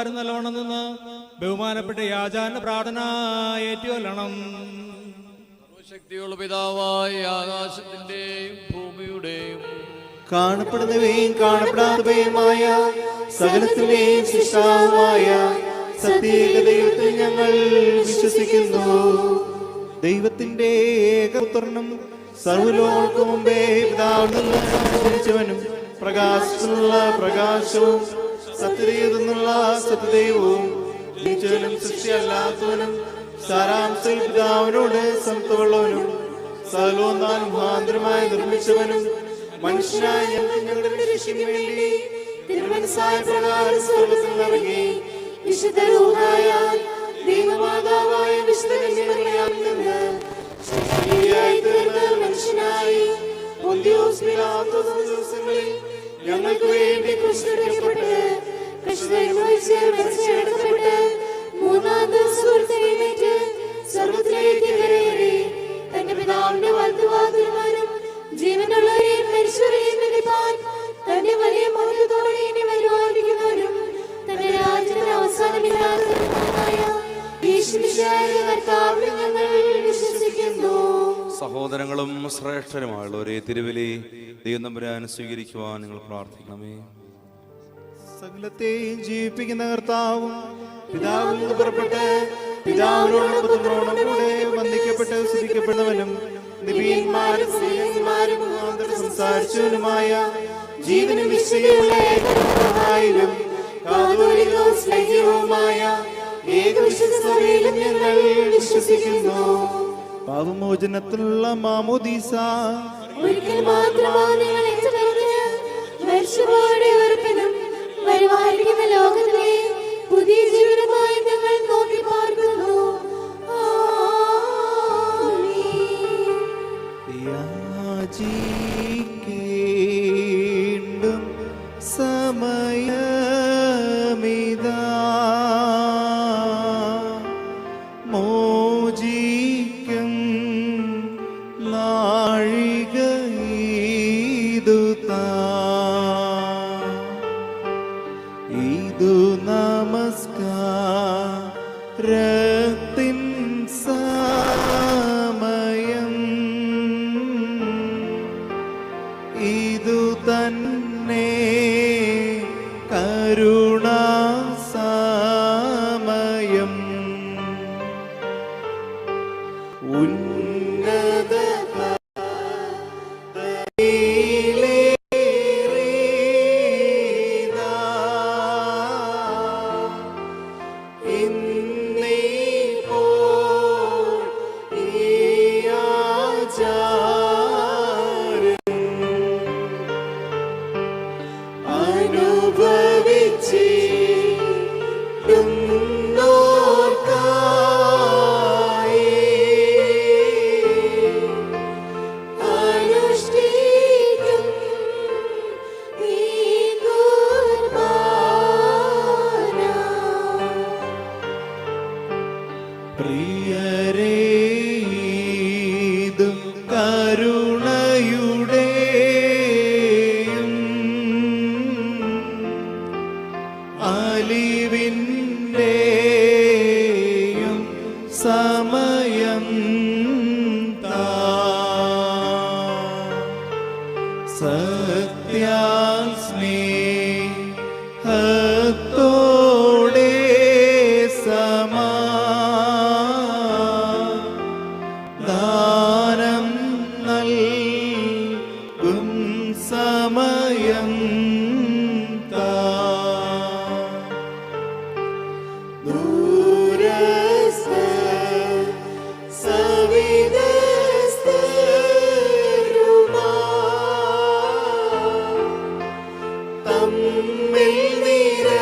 എല്ലാവരും നല്ലവണ്ണം നിന്ന് ബഹുമാനപ്പെട്ട യാചാന്റെ പ്രാർത്ഥന ഏറ്റുകൊല്ലണം. ശക്തിയുള്ള പിതാവായ ആകാശത്തിന്റെയും ഭൂമിയുടെയും കാണപ്പെടുന്നവയും കാണപ്പെടാത്തവയുമായ സകലത്തിന്റെയും സൃഷ്ടാവുമായ സത്യേക ദൈവത്തിൽ ഞങ്ങൾ വിശ്വസിക്കുന്നു. ദൈവത്തിന്റെ ഏകപുത്രനും സർവ്വലോകർക്കും മുമ്പേ പിതാവിൽ നിന്ന് ജനിച്ചവനും പ്രകാശത്തിനുള്ള പ്രകാശവും സത്യദൈവത്തിനുള്ള സത്യദൈവവും ജനിച്ചവനും സൃഷ്ടിയല്ലാത്തവനും സാരാംശത്തിൽ പിതാവിനോട് സമത്വമുള്ളവനും സകലവും മുഖാന്തരമായി നിർമ്മിച്ചവനും മനുഷ്യനായ ഞങ്ങളുടെ രക്ഷയ്ക്ക് വേണ്ടി തിരുമനസ്സായ പ്രകാരം സ്വർഗ്ഗത്തിൽ നിന്നിറങ്ങി വിശുദ്ധ റൂഹായ ദൈവമാതാവായ വിശുദ്ധ കന്യകമറിയാമിൽ നിന്ന് ശരീരിയായി തീർന്ന മനുഷ്യനായി പൊന്തിയോസ് പീലാത്തോസ് ദിവസങ്ങളിൽ ഞങ്ങൾക്ക് വേണ്ടി ക്രൂശിക്കപ്പെട്ട് കഷ്ടമനുഭവിച്ച് മരിച്ചടക്കപ്പെട്ട് മൂന്നാം ദിവസം ഉയർത്തെഴുന്നേറ്റ് സ്വർഗ്ഗത്തിലേക്ക് കയറി തന്റെ പിതാവിന്റെ വലത്തുഭാഗത്തിരുന്നാലും ജീവനുള്ളവരെയും മരിച്ചവരെയും വിധിപ്പാൻ തന്റെ വലിയ മൗനത്തോടെ ഇനി വരുവാനിരിക്കുന്നവരും തന്റെ രാജ്യത്തിന് അവസാനമില്ലാത്തവരുമായ യേശുമിശിഹായ കർത്താവിൽ ഞങ്ങൾ വിശ്വസിക്കുന്നു. സഹോദരങ്ങളും ശ്രേഷ്ഠരുമായുള്ളവരെ തിരുവലി ദൈവം തമ്പുരാൻ സ്വീകരിക്കുവാൻ നിങ്ങൾ പ്രാർത്ഥിക്കണമേ. സകലത്തെയും ജീവിപ്പിക്കുന്ന കർത്താവും പിതാവിൽ നിന്ന് പുറപ്പെട്ട് പിതാവിനോടും പുത്രനോടും കൂടെ വന്ദിക്കപ്പെട്ട് സ്തുതിക്കപ്പെടുന്നവനും നിബിയന്മാരും സ്ത്രീയന്മാരും മുഖാന്തരം സംസാരിച്ചവനുമായ ജീവനും വിശ്വയുള്ള ഏകനായും കാതോലികവും സ്നേഹവുമായ ഏകവിശുദ്ധ സഭയിലും ഞങ്ങൾ വിശ്വസിക്കുന്നു. പാപമോചനത്തിനുള്ള മാമോദീസ ഒരിക്കൽ മാത്രമാണ് നിങ്ങൾ ഏറ്റെടുത്ത് മരിച്ചുപോയവരുടെ ഉറപ്പിനും വരുവാനിരിക്കുന്ന ലോകത്തിലെ പുതിയ ജീവിതമായി ഞങ്ങൾ നോക്കി പാർക്കുന്നു. യാചിക്കേണ്ടും സമയമിതാ മോചിക്കും നാഴികയിതുതാ ഇതു നമസ്കാരത്തിൻ സമയം ഇതു തന്നെ കരുണാസമയം ഉന്നത പ്രിയരേതും കരുണയുടെയും അലിവിൻ്റെയും സമയം സത്യാൽ സ്നേഹത്തോടെ ദാനം നൽകും സമയം ദൂരസ്ഥ സവിധസ്ഥരുമാ തമ്മിൽ നിരക്കും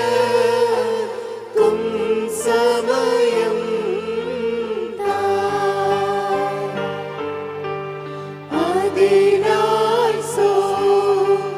സമയം അതിനാൽ സോദരരേ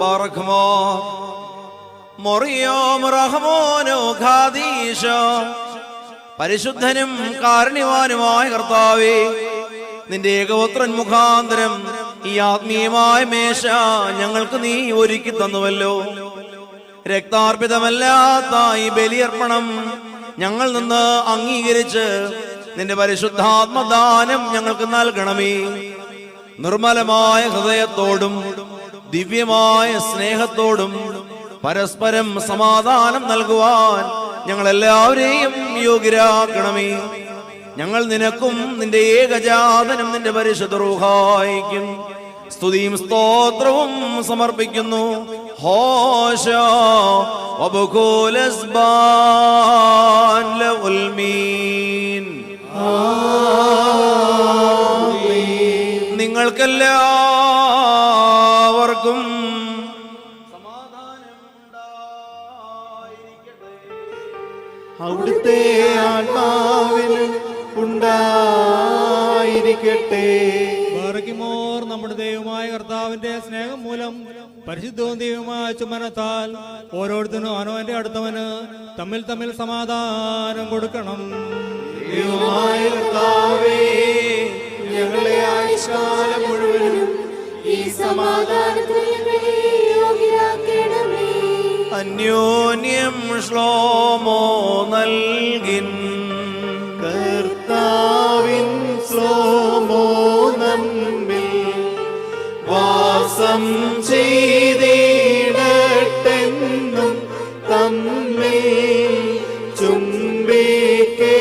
ബാറക്മോ മൊറിയോം റഹ്മോനോ ഖാദീശോ. പരിശുദ്ധനും കാരുണ്യവാനുമായ കർത്താവേ, നിന്റെ ഏകപുത്രൻ മുഖാന്തരം ഈ ആത്മീയമായ മേശ ഞങ്ങൾക്ക് നീ ഒരുക്കി തന്നുവല്ലോ. രക്താർപ്പിതമല്ലാത്ത ഈ ബലിയർപ്പണം ഞങ്ങൾ നിന്ന് അംഗീകരിച്ച് നിന്റെ പരിശുദ്ധാത്മദാനം ഞങ്ങൾക്ക് നൽകണമേ. നിർമ്മലമായ ഹൃദയത്തോടും ദിവ്യമായ സ്നേഹത്തോടും പരസ്പരം സമാധാനം നൽകുവാൻ ഞങ്ങളെല്ലാവരെയും യോഗ്യരാക്കണമേ. ഞങ്ങൾ നിനക്കും നിന്റെ ഏകജാതനും നിന്റെ പരിശുദ്ധ റൂഹായിക്കും സ്തുതിയും സ്തോത്രവും സമർപ്പിക്കുന്നു. ഹോശോ വബുകൂലസ്ബാൻ ലഉൽ മീൻ. നിങ്ങൾക്കെല്ലാവർക്കും അവിടുത്തെ ആത്മാവിനും ഉണ്ടായിരിക്കട്ടെ. ബാറക്കിമോർ നമ്മുടെ ദൈവമായ കർത്താവിന്റെ സ്നേഹം മൂലം പരിശുദ്ധവും ദൈവമായ ചുമനത്താൽ ഓരോരുത്തരും അവനവന്റെ അടുത്തവന് തമ്മിൽ തമ്മിൽ സമാധാനം കൊടുക്കണം. ദൈവമായ കർത്താവേ, ഞങ്ങളെ ആയുഷ്കാലം മുഴുവനും ഈ സമാധാനത്തിൽ ഞങ്ങളെ യോഗ്യരാക്കണമേ. അന്യോന്യം ശ്ലോമോ നൽകിൻ. കർത്താവിൻ ശ്ലോമോ നമ്മിൽ വാസം ചെയ്തിടട്ടെന്നും തമ്മിൽ ചുംബിക്കേണം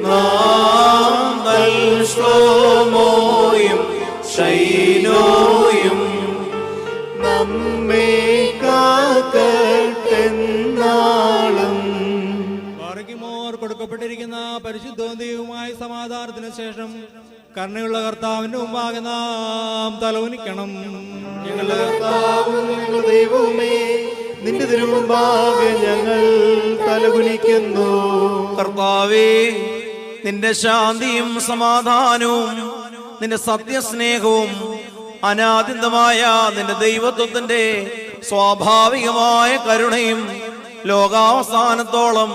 നാം. നൽ ശ്ലോമോയും ശൈലോയും നമ്മെ കാക്കട്ടെന്നാളും. ബാറക്കിമോർ കൊടുക്കപ്പെട്ടിരിക്കുന്ന പരിശുദ്ധവും ദൈവമായ സമാധാനത്തിന് ശേഷം കരുണയുള്ള കർത്താവിന്റെ മുമ്പാകെ നാം തലവുനിക്കണം. ഞങ്ങളുടെ കർത്താവും ഞങ്ങളുടെ ദൈവവുമേ, നിന്റെ തിരുമുമ്പാകെ ഞങ്ങൾ തലകുനിക്കുന്നു. കർത്താവേ, നിന്റെ ശാന്തിയും സമാധാനവും നിന്റെ സത്യസ്നേഹവും അനാദിന്തമായ നിന്റെ ദൈവത്വത്തിന്റെ സ്വാഭാവികമായ കരുണയും ലോകാവസാനത്തോളം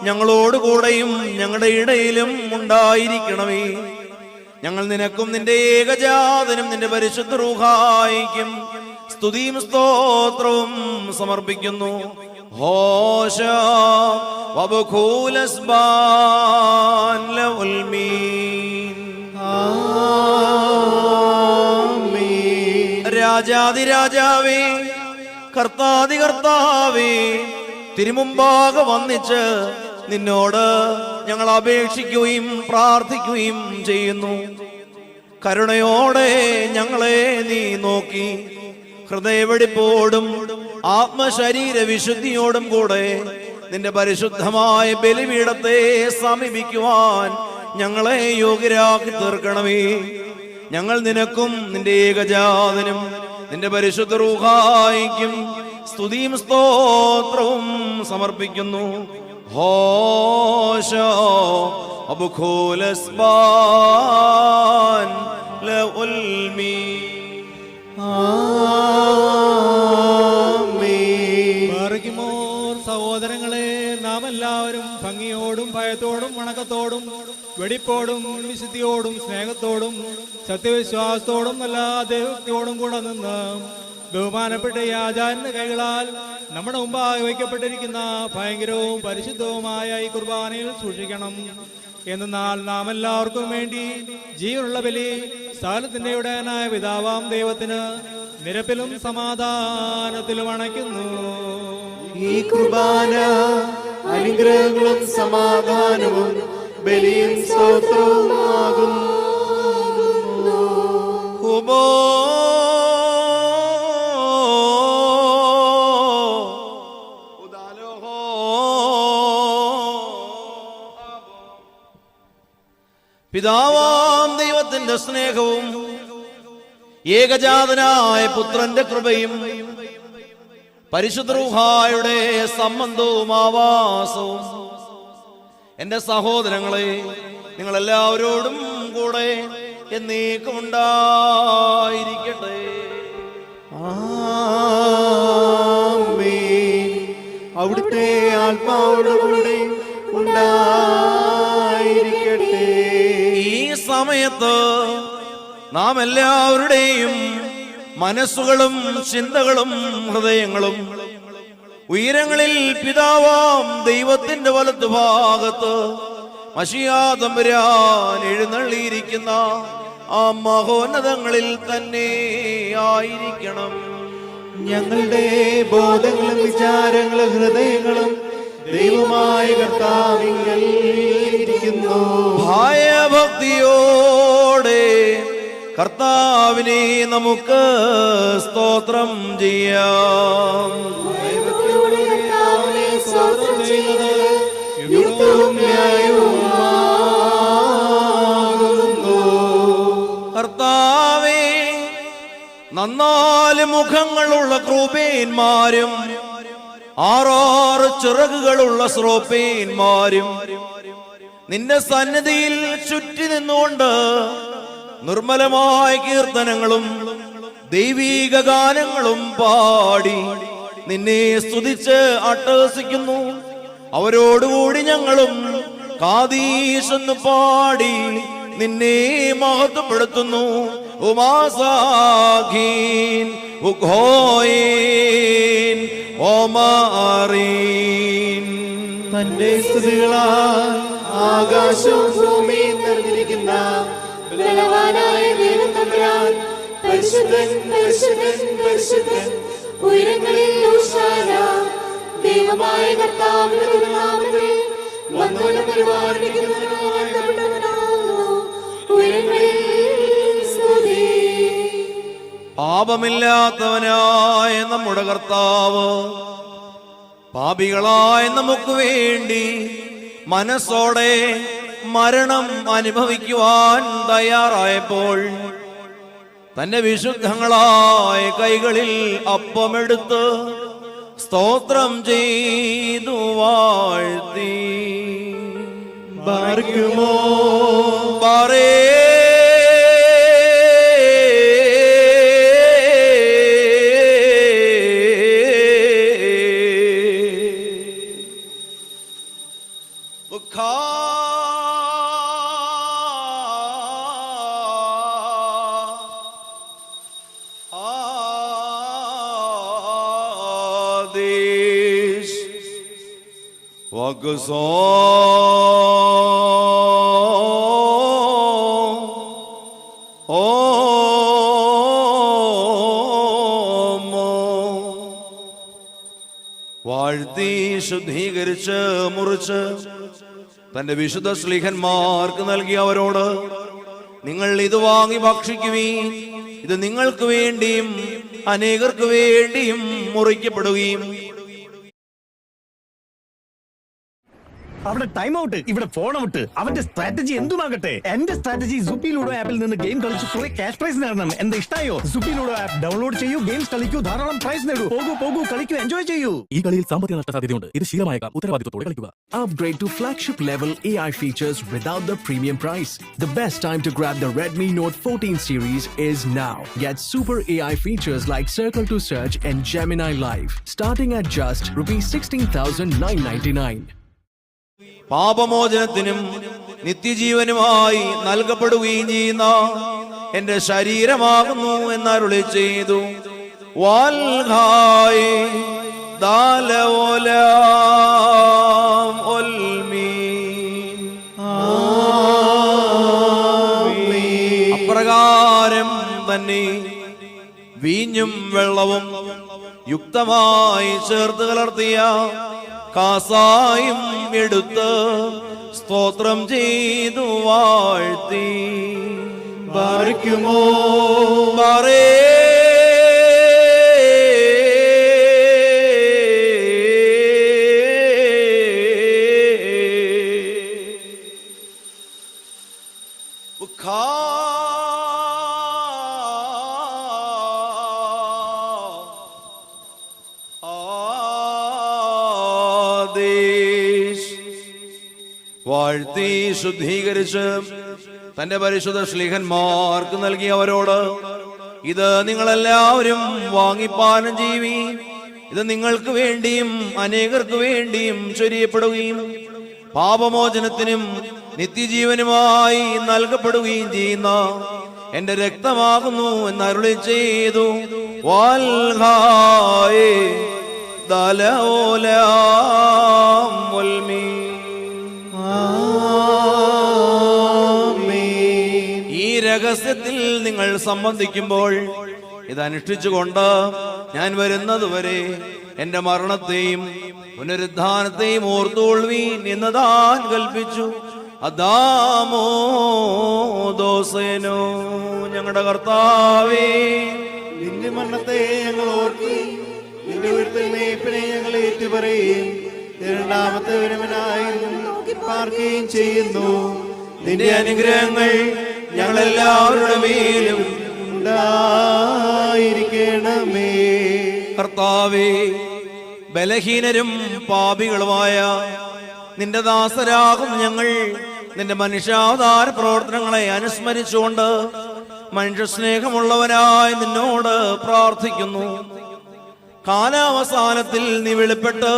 ഞങ്ങളോടുകൂടെയും ഞങ്ങളുടെ ഇടയിലും ഉണ്ടായിരിക്കണമേ. ഞങ്ങൾ നിനക്കും നിന്റെ ഏകജാതനും നിന്റെ പരിശുദ്ധ റൂഹായിക്കും സ്തുതിയും സ്തോത്രവും സമർപ്പിക്കുന്നു. ഹോശോ വബുകൂലസ്ബാൻ ലഉൽ മീൻ. രാജാതിരാജാവേ, കർത്താതി കർത്താവേ, തിരുമുമ്പാകെ വന്നിച്ച് നിന്നോട് ഞങ്ങൾ അപേക്ഷിക്കുകയും പ്രാർത്ഥിക്കുകയും ചെയ്യുന്നു. കരുണയോടെ ഞങ്ങളെ നീ നോക്കി ഹൃദയവെടിപ്പോടും ആത്മശരീര വിശുദ്ധിയോടും കൂടെ നിന്റെ പരിശുദ്ധമായ ബലിപീഠത്തെ സമീപിക്കുവാൻ ഞങ്ങളെ യോഗ്യരാക്കി തീർക്കണമേ. ഞങ്ങൾ നിനക്കും നിന്റെ ഏകജാതനും നിന്റെ പരിശുദ്ധ റൂഹായിക്കും സ്തുതിയും സ്തോത്രവും സമർപ്പിക്കുന്നു. ഹോശോ വബുകൂലസ്ബാൻ ലഉൽ മീൻ. ബാറക്കിമോർ സഹോദരങ്ങളെ, നാം എല്ലാവരും ഭംഗിയോടും ഭയത്തോടും വണക്കത്തോടും വെടിപ്പോടും വിശുദ്ധിയോടും സ്നേഹത്തോടും സത്യവിശ്വാസത്തോടും നല്ല ദൈവത്തോടും കൂടെ നിന്ന് ബഹുമാനപ്പെട്ട ഈ ആചാര്യന്റെ കൈകളാൽ നമ്മുടെ മുമ്പാകെ വയ്ക്കപ്പെട്ടിരിക്കുന്ന ഭയങ്കരവും പരിശുദ്ധവുമായ ഈ കുർബാനയിൽ സൂക്ഷിക്കണം. എന്നാൽ നാം എല്ലാവർക്കും വേണ്ടി ജീവനുള്ള ബലി സ്ഥലത്തിന്റെ ഉടയനായ പിതാവാം ദൈവത്തിന് നിരപ്പിലും സമാധാനത്തിലും അണയ്ക്കുന്നു. ഈ കുർബാന അനുഗ്രഹങ്ങളും സമാധാനവും ബലിയും സ്തോത്രവുമാകുന്നു. പിതാവാം ദൈവത്തിന്റെ സ്നേഹവും ഏകജാതനായ പുത്രന്റെ കൃപയും പരിശുദ്ധ റൂഹായുടെ സംബന്ധവും ആവാസവും എൻ്റെ സഹോദരങ്ങളെ, നിങ്ങളെല്ലാവരോടും കൂടെ എന്നേക്കും ഉണ്ടായിരിക്കട്ടെ. ആമേൻ. അവിടുത്തെ ആത്മാവോടുകൂടി ഉണ്ടായിരിക്കട്ടെ. ഈ സമയത്ത് നാം എല്ലാവരുടെയും മനസ്സുകളും ചിന്തകളും ഹൃദയങ്ങളും ഉയരങ്ങളിൽ പിതാവാം ദൈവത്തിന്റെ വലത്ത് ഭാഗത്ത് മശിഹാ തമ്പുരാൻ എഴുന്നള്ളിയിരിക്കുന്ന ആ മഹോന്നതങ്ങളിൽ തന്നെ ആയിരിക്കണം. ഞങ്ങളുടെ ബോധങ്ങളും വിചാരങ്ങളും ഹൃദയങ്ങളും ദൈവമായ കർത്താവിങ്കൽ ഇരിക്കുന്നു. ഭയഭക്തിയോടെ കർത്താവിനെ നമുക്ക് സ്തോത്രം ചെയ്യാം. ഭയഭക്തിയോടെ കർത്താവിനെ സ്തോത്രം ചെയ്യുന്നത് യുക്തവും ന്യായവുമാകുന്നു. കർത്താവേ, നന്നാല് മുഖങ്ങളുള്ള ക്രൂബേന്മാരും 6 ചിറകുകളുള്ള ശ്രോപ്പേന്മാരും നിന്റെ സന്നിധിയിൽ ചുറ്റി നിന്നുകൊണ്ട് നിർമ്മലമായ കീർത്തനങ്ങളും ദൈവീക ഗാനങ്ങളും പാടി നിന്നെ സ്തുതിച്ച് അട്ടഹസിക്കുന്നു. അവരോടുകൂടി ഞങ്ങളും കാദീശെന്ന് പാടി നിന്നെ മഹത്വപ്പെടുത്തുന്നു. ഉമാസാഖീൻ ഉഖോയിൻ ഓമാറീൻ. തന്റെ സ്തുതികളാൽ ആകാശവും ഭൂമിയും നിറഞ്ഞിരിക്കുന്ന ബലവാനായ ദൈവം തമ്പുരാൻ പരിശുദ്ധൻ പരിശുദ്ധൻ പരിശുദ്ധൻ. ഉയരങ്ങളിൽ ഹോശാന. ദൈവമായ കർത്താവിന്റെ തിരുനാമത്തിൽ വന്നോളം പരിപാലിക്കുന്നവനും വാഴ്ത്തപ്പെട്ടവനാകുന്നു. ഉയരങ്ങളിൽ സ്തുതി. പാപമില്ലാത്തവനായ നമ്മുടെ കർത്താവ് പാപികളായ നമുക്ക് വേണ്ടി മനസ്സോടെ മരണം അനുഭവിക്കുവാൻ തയ്യാറായപ്പോൾ തന്റെ വിശുദ്ധങ്ങളായ കൈകളിൽ അപ്പമെടുത്ത് സ്തോത്രം ചെയ്തു വാഴ്ത്തി ബാർക്കുമോ പറേ വാഴ്ത്തി ശുദ്ധീകരിച്ച് മുറിച്ച് തന്റെ വിശുദ്ധ ശ്ലീഹന്മാർക്ക് നൽകി അവരോട്, നിങ്ങൾ ഇത് വാങ്ങി ഭക്ഷിക്കുവീൻ. ഇത് നിങ്ങൾക്ക് വേണ്ടിയും അനേകർക്ക് വേണ്ടിയും മുറിക്കപ്പെടുകയും. അവിടെ ടൈം ഔട്ട്, ഇവിടെ ഫോൺ ഔട്ട്. അവന്റെ സ്ട്രാറ്റജി എന്തുമാകട്ടെ, എന്റെ സ്ട്രാറ്റജി സുപ്പി ലൂഡോ ആപ്പിൽ നിന്ന് ഗെയിം കളിച്ച് കുറെ ക്യാഷ് പ്രൈസ് നേടണം. എന്താ ഇഷ്ടായോ? സുപ്പി ലൂഡോ ആപ്പ് ഡൗൺലോഡ് ചെയ്യൂ, ഗെയിംസ് കളിക്കൂ, ധാരാളം പ്രൈസ് നേടൂ. പോകൂ കളിക്കൂ, എൻജോയ് ചെയ്യൂ. ഈ കളിയിൽ സാമ്പത്തിക നഷ്ട സാധ്യതയുണ്ട്. ഇത് ശീലമായേക്കാം. ഉത്തരവാദിത്വത്തോടെ കളിക്കുക. Upgrade to flagship level AI features without the premium price. The best time to grab the Redmi Note 14 series is now. Get super AI features like Circle to Search and Gemini Live, starting at just ₹16,999. പാപമോചനത്തിനും നിത്യജീവനുമായി നൽകപ്പെടുകയും ചെയ്യുന്ന എന്റെ ശരീരമാകുന്നു എന്നരുളി ചെയ്തു. വാൽഹായ് ദാലഓലാം ഒൽമീൻ. അപ്രകാരം തന്നെ വീഞ്ഞും വെള്ളവും യുക്തമായി ചേർത്ത് കലർത്തിയ കാസായും എടുത്ത് സ്തോത്രം ചെയ്തു വാഴ്ത്തി ബാർക്കുമോ പറേ വാഴ്ത്തി ശുദ്ധീകരിച്ച് തന്റെ പരിശുദ്ധ ശ്ലീഹന്മാർക്ക് നൽകിയവരോട്, ഇത് നിങ്ങളെല്ലാവരും വാങ്ങിപ്പാനം ചെയ്യുവീ. ഇത് നിങ്ങൾക്ക് വേണ്ടിയും അനേകർക്ക് വേണ്ടിയും ചൊരിയപ്പെടുകയും പാപമോചനത്തിനും നിത്യജീവനുമായി നൽകപ്പെടുകയും ചെയ്യുന്ന എന്റെ രക്തമാകുന്നു എന്നരുളി ചെയ്തു. വാൽഹായേ ദലഓലാം വൽമീ. ഈ രഹസ്യത്തിൽ നിങ്ങൾ സംബന്ധിക്കുമ്പോൾ ഇത് അനുഷ്ഠിച്ചുകൊണ്ട് ഞാൻ വരുന്നതുവരെ എന്റെ മരണത്തെയും പുനരുദ്ധാനത്തെയും ഓർത്തുകൊള്ളുവീൻ എന്ന് താൻ കൽപ്പിച്ചു. അദാമോ ദോസേനോ. ഞങ്ങളുടെ കർത്താവേ, നിന്റെ മരണത്തെ ഞങ്ങൾ ഓർക്കുകയും നിന്റെ ഉയർത്തെഴുന്നേൽപ്പിനെ ഞങ്ങൾ ഏറ്റുപറയുകയും രണ്ടാമത്തെ വരവനായി പാർക്കുകയും ചെയ്യുന്നു. നിന്റെ അനുഗ്രഹങ്ങൾ ഞങ്ങളെല്ലാവരുടെ മേലും ഉണ്ടായിരിക്കണമേ. കർത്താവേ, ബലഹീനരും പാപികളുമായ നിന്റെ ദാസരാകും ഞങ്ങൾ നിന്റെ മനുഷ്യാവതാര പ്രവർത്തനങ്ങളെ അനുസ്മരിച്ചുകൊണ്ട് മനുഷ്യ സ്നേഹമുള്ളവനായി നിന്നോട് പ്രാർത്ഥിക്കുന്നു. കാലാവസാനത്തിൽ നീ വെളിപ്പെട്ട്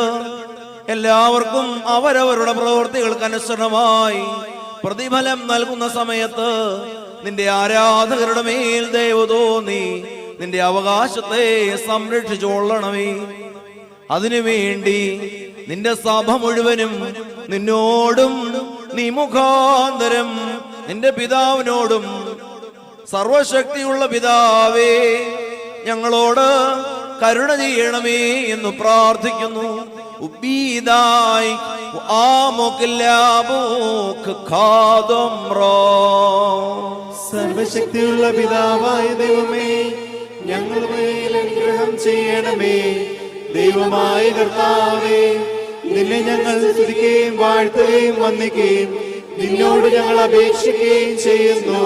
എല്ലാവർക്കും അവരവരുടെ പ്രവൃത്തികൾക്ക് അനുസരണമായി പ്രതിഫലം നൽകുന്ന സമയത്ത് നിന്റെ ആരാധകരുടെ മേൽ ദയവ് തോന്നി നിന്റെ അവകാശത്തെ സംരക്ഷിച്ചുകൊള്ളണമേ. അതിനുവേണ്ടി നിന്റെ സഭ മുഴുവനും നിന്നോടും നീ മുഖാന്തരം നിന്റെ പിതാവിനോടും സർവശക്തിയുള്ള പിതാവേ ഞങ്ങളോട് കരുണ ചെയ്യണമേ എന്ന് പ്രാർത്ഥിക്കുന്നു. ഉബീദായി സർവശക്തിയുള്ള പിതാവായ ദൈവമേ, ഞങ്ങളുടെ മേൽ അനുഗ്രഹം ചെയ്യണമേ. ദൈവമായ കർത്താവേ, നിന്നെ ഞങ്ങൾ സ്തുതിക്കുകയും വാഴ്ത്തുകയും വന്ദിക്കുകയും നിന്നോട് ഞങ്ങൾ അപേക്ഷിക്കുകയും ചെയ്യുന്നു.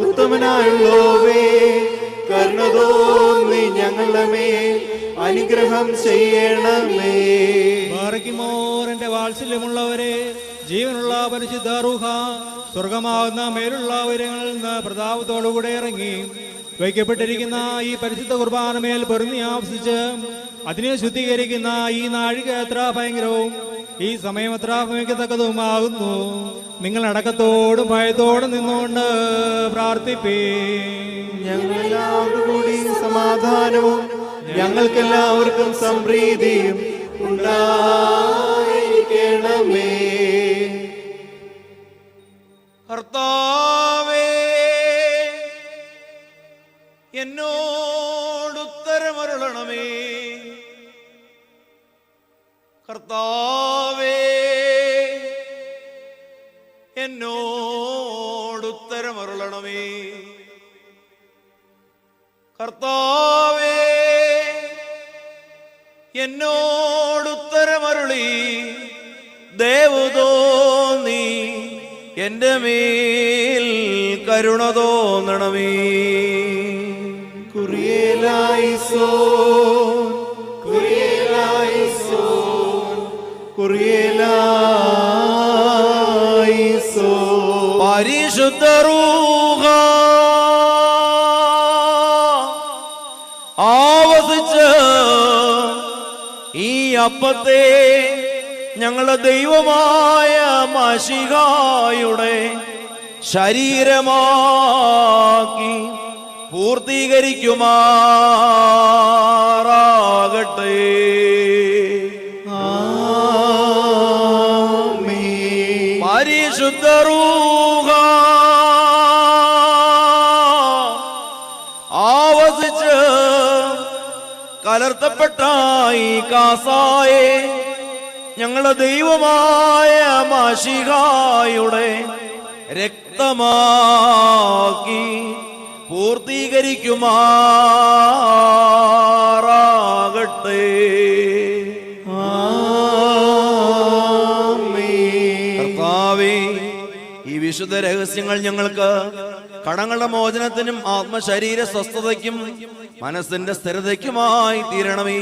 ഉത്തമനായുള്ളോവേ, കരുണ തോന്നി ഞങ്ങളുടെ മേൽ അനുഗ്രഹം ചെയ്യണമേ. ബാറയ്ക്കുമോർ എന്റെ വാത്സല്യമുള്ളവരെ, ജീവനുള്ള പരിശുദ്ധ റൂഹ സ്വർഗമാകുന്ന മേലുള്ള ഉയരങ്ങളിൽ നിന്ന് പ്രതാപത്തോടുകൂടെ ഇറങ്ങി വയ്ക്കപ്പെട്ടിരിക്കുന്ന ഈ പരിശുദ്ധ കുർബാന മേൽ പൊരുന്നി ആവസിച്ച് അതിനെ ശുദ്ധീകരിക്കുന്ന ഈ നാഴിക എത്ര ഭയങ്കരവും ഈ സമയം എത്ര ഭയങ്കത്തക്കതുമാകുന്നു. നിങ്ങൾ അടക്കത്തോടും ഭയത്തോടും നിന്നുകൊണ്ട് പ്രാർത്ഥിപ്പേ. ഞങ്ങളെല്ലാവരും കൂടി സമാധാനവും ഞങ്ങൾക്കെല്ലാവർക്കും സംപ്രീതിയും ഉണ്ടായിരിക്കണമേ. കർത്താവേ, എന്നോടുത്തരമരുളണമേ. കർത്താവേ, എന്നോടുത്തരമരുളണമേ. കർത്താവേ, എന്നോടുത്തരമരുളി ദയവ് തോന്നി എന്റെ മേൽ കരുണ തോന്നണമേ. കുറിയേലായിസോൻ, കുറിയേലായിസോൻ, കുറിയേലായിസോൻ. പരിശുദ്ധ റൂഹ ആവസിച്ച് ഈ അപ്പത്തെ ഞങ്ങളുടെ ദൈവമായ മശിഹായുടെ ശരീരമാക്കി പൂർത്തീകരിക്കുമാറാകട്ടെ. പരിശുദ്ധ റൂഹ ആവസിച്ച് കലർത്തപ്പെട്ട ഈ കാസായെ ഞങ്ങളുടെ ദൈവമായ മശിഹായുടെ രക്തമാക്കി പൂർത്തീകരിക്കുമാറാകട്ടെ. കർത്താവേ, ഈ വിശുദ്ധ രഹസ്യങ്ങൾ ഞങ്ങൾക്ക് കടങ്ങളുടെ മോചനത്തിനും ആത്മശരീര സ്വസ്ഥതയ്ക്കും മനസ്സിന്റെ സ്ഥിരതയ്ക്കുമായി തീരണമേ.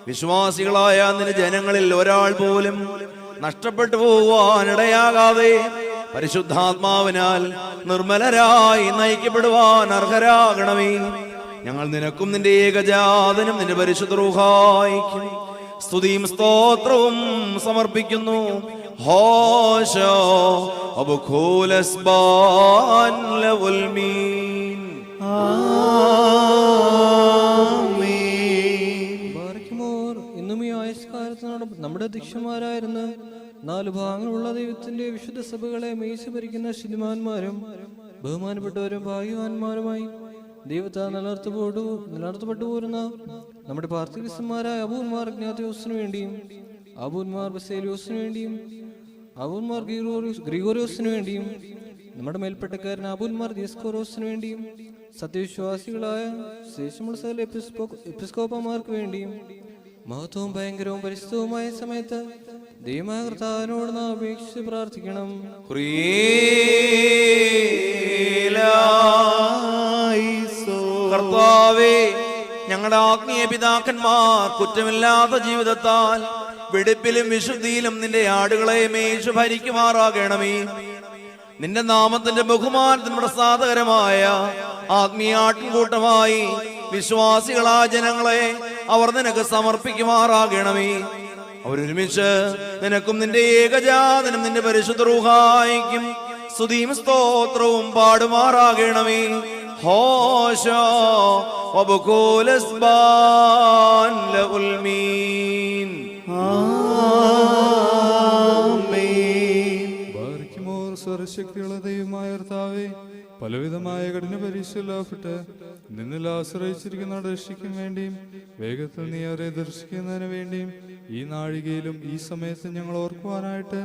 വിശ്വാസികളായ നിന്റെ ജനങ്ങളിൽ ഒരാൾ പോലും നഷ്ടപ്പെട്ടു പോകുവാനിടയാകാതെ പരിശുദ്ധാത്മാവിനാൽ നിർമ്മലരായി നയിക്കപ്പെടുവാൻ അർഹരാകണമേ. ഞങ്ങൾ നിനക്കും നിന്റെ ഏകജാതനും നിന്റെ പരിശുദ്ധ റൂഹായിക്കും സ്തുതിയും സ്തോത്രവും സമർപ്പിക്കുന്നു. ഹോശോ അബ്ഖൂലസ്ബാൻ ലവൽ മീൻ. ഇന്നും ഈ ആയുഷ്കാലത്ത് നമ്മുടെ അധ്യക്ഷന്മാരായിരുന്ന 4 ഭാഗങ്ങളുള്ള ദൈവത്തിന്റെ വിശുദ്ധ സഭകളെ മേയിച്ചു ഭരിക്കുന്ന ശുദ്ധിമാന്മാരും ബഹുമാനപ്പെട്ടവരും ഭാഗ്യവാന്മാരുമായി ദൈവത്താൽ നിലനിർത്തപ്പെട്ടു പോരുന്ന നമ്മുടെ പാർത്തികൃഷ്ണന്മാരായ അബൂന്മാർ ജ്ഞാത്യോസിനു വേണ്ടിയും അബൂന്മാർ ബസേലിയോസിനു വേണ്ടിയും അബൂന്മാർ ഗ്രിഗോറിയോസിനു വേണ്ടിയും നമ്മുടെ മേൽപ്പെട്ടക്കാരൻ അബൂന്മാർ ദിയസ്കോറോസിനു വേണ്ടിയും സത്യവിശ്വാസികളായ ശേഷമുള്ള സകല എപ്പിസ്കോപ്പമാർക്ക് വേണ്ടിയും മഹത്വവും ഭയങ്കരവും പരിശുദ്ധവുമായ സമയത്ത് ദൈവമായ കർത്താവിനോട് നാം അപേക്ഷിച്ച് പ്രാർത്ഥിക്കണം. കർത്താവേ, ഞങ്ങളുടെ ആത്മീയ പിതാക്കന്മാർ കുറ്റമില്ലാത്ത ജീവിതത്താൽ വെടിപ്പിലും വിശുദ്ധിയിലും നിന്റെ ആടുകളെ മേയിച്ചു ഭരിക്കുമാറാകണമേ. നിന്റെ നാമത്തിന്റെ ബഹുമാനത്തിന് പ്രസാദകരമായ ആത്മീയ ആട്ടിൻകൂട്ടമായി വിശ്വാസികളായ ജനങ്ങളെ അവർ നിനക്ക് സമർപ്പിക്കുമാറാകണമേ. അവരൊരുമിച്ച് നിനക്കും നിന്റെ ഏകജാതനും നിന്റെ പരിശുദ്ധ റൂഹായിക്കും സ്തുതിയും സ്തോത്രവും പാടുമാറാകണമേ. ഹോശോ വബഖൂലസ്ബാൻ ലഉൽ മീൻ. സർവശക്തിയുള്ള ദൈവമായ കർത്താവേ, പലവിധമായ കഠിന പരീക്ഷയിലാപ്പെട്ട് നിന്നിൽ ആശ്രയിച്ചിരിക്കുന്ന രക്ഷിക്കും വേണ്ടിയും വേഗത്തിൽ നീ അവരെ ദർശിക്കുന്നതിന് വേണ്ടിയും ഈ നാഴികയിലും ഈ സമയത്ത് ഞങ്ങൾ ഓർക്കുവാനായിട്ട്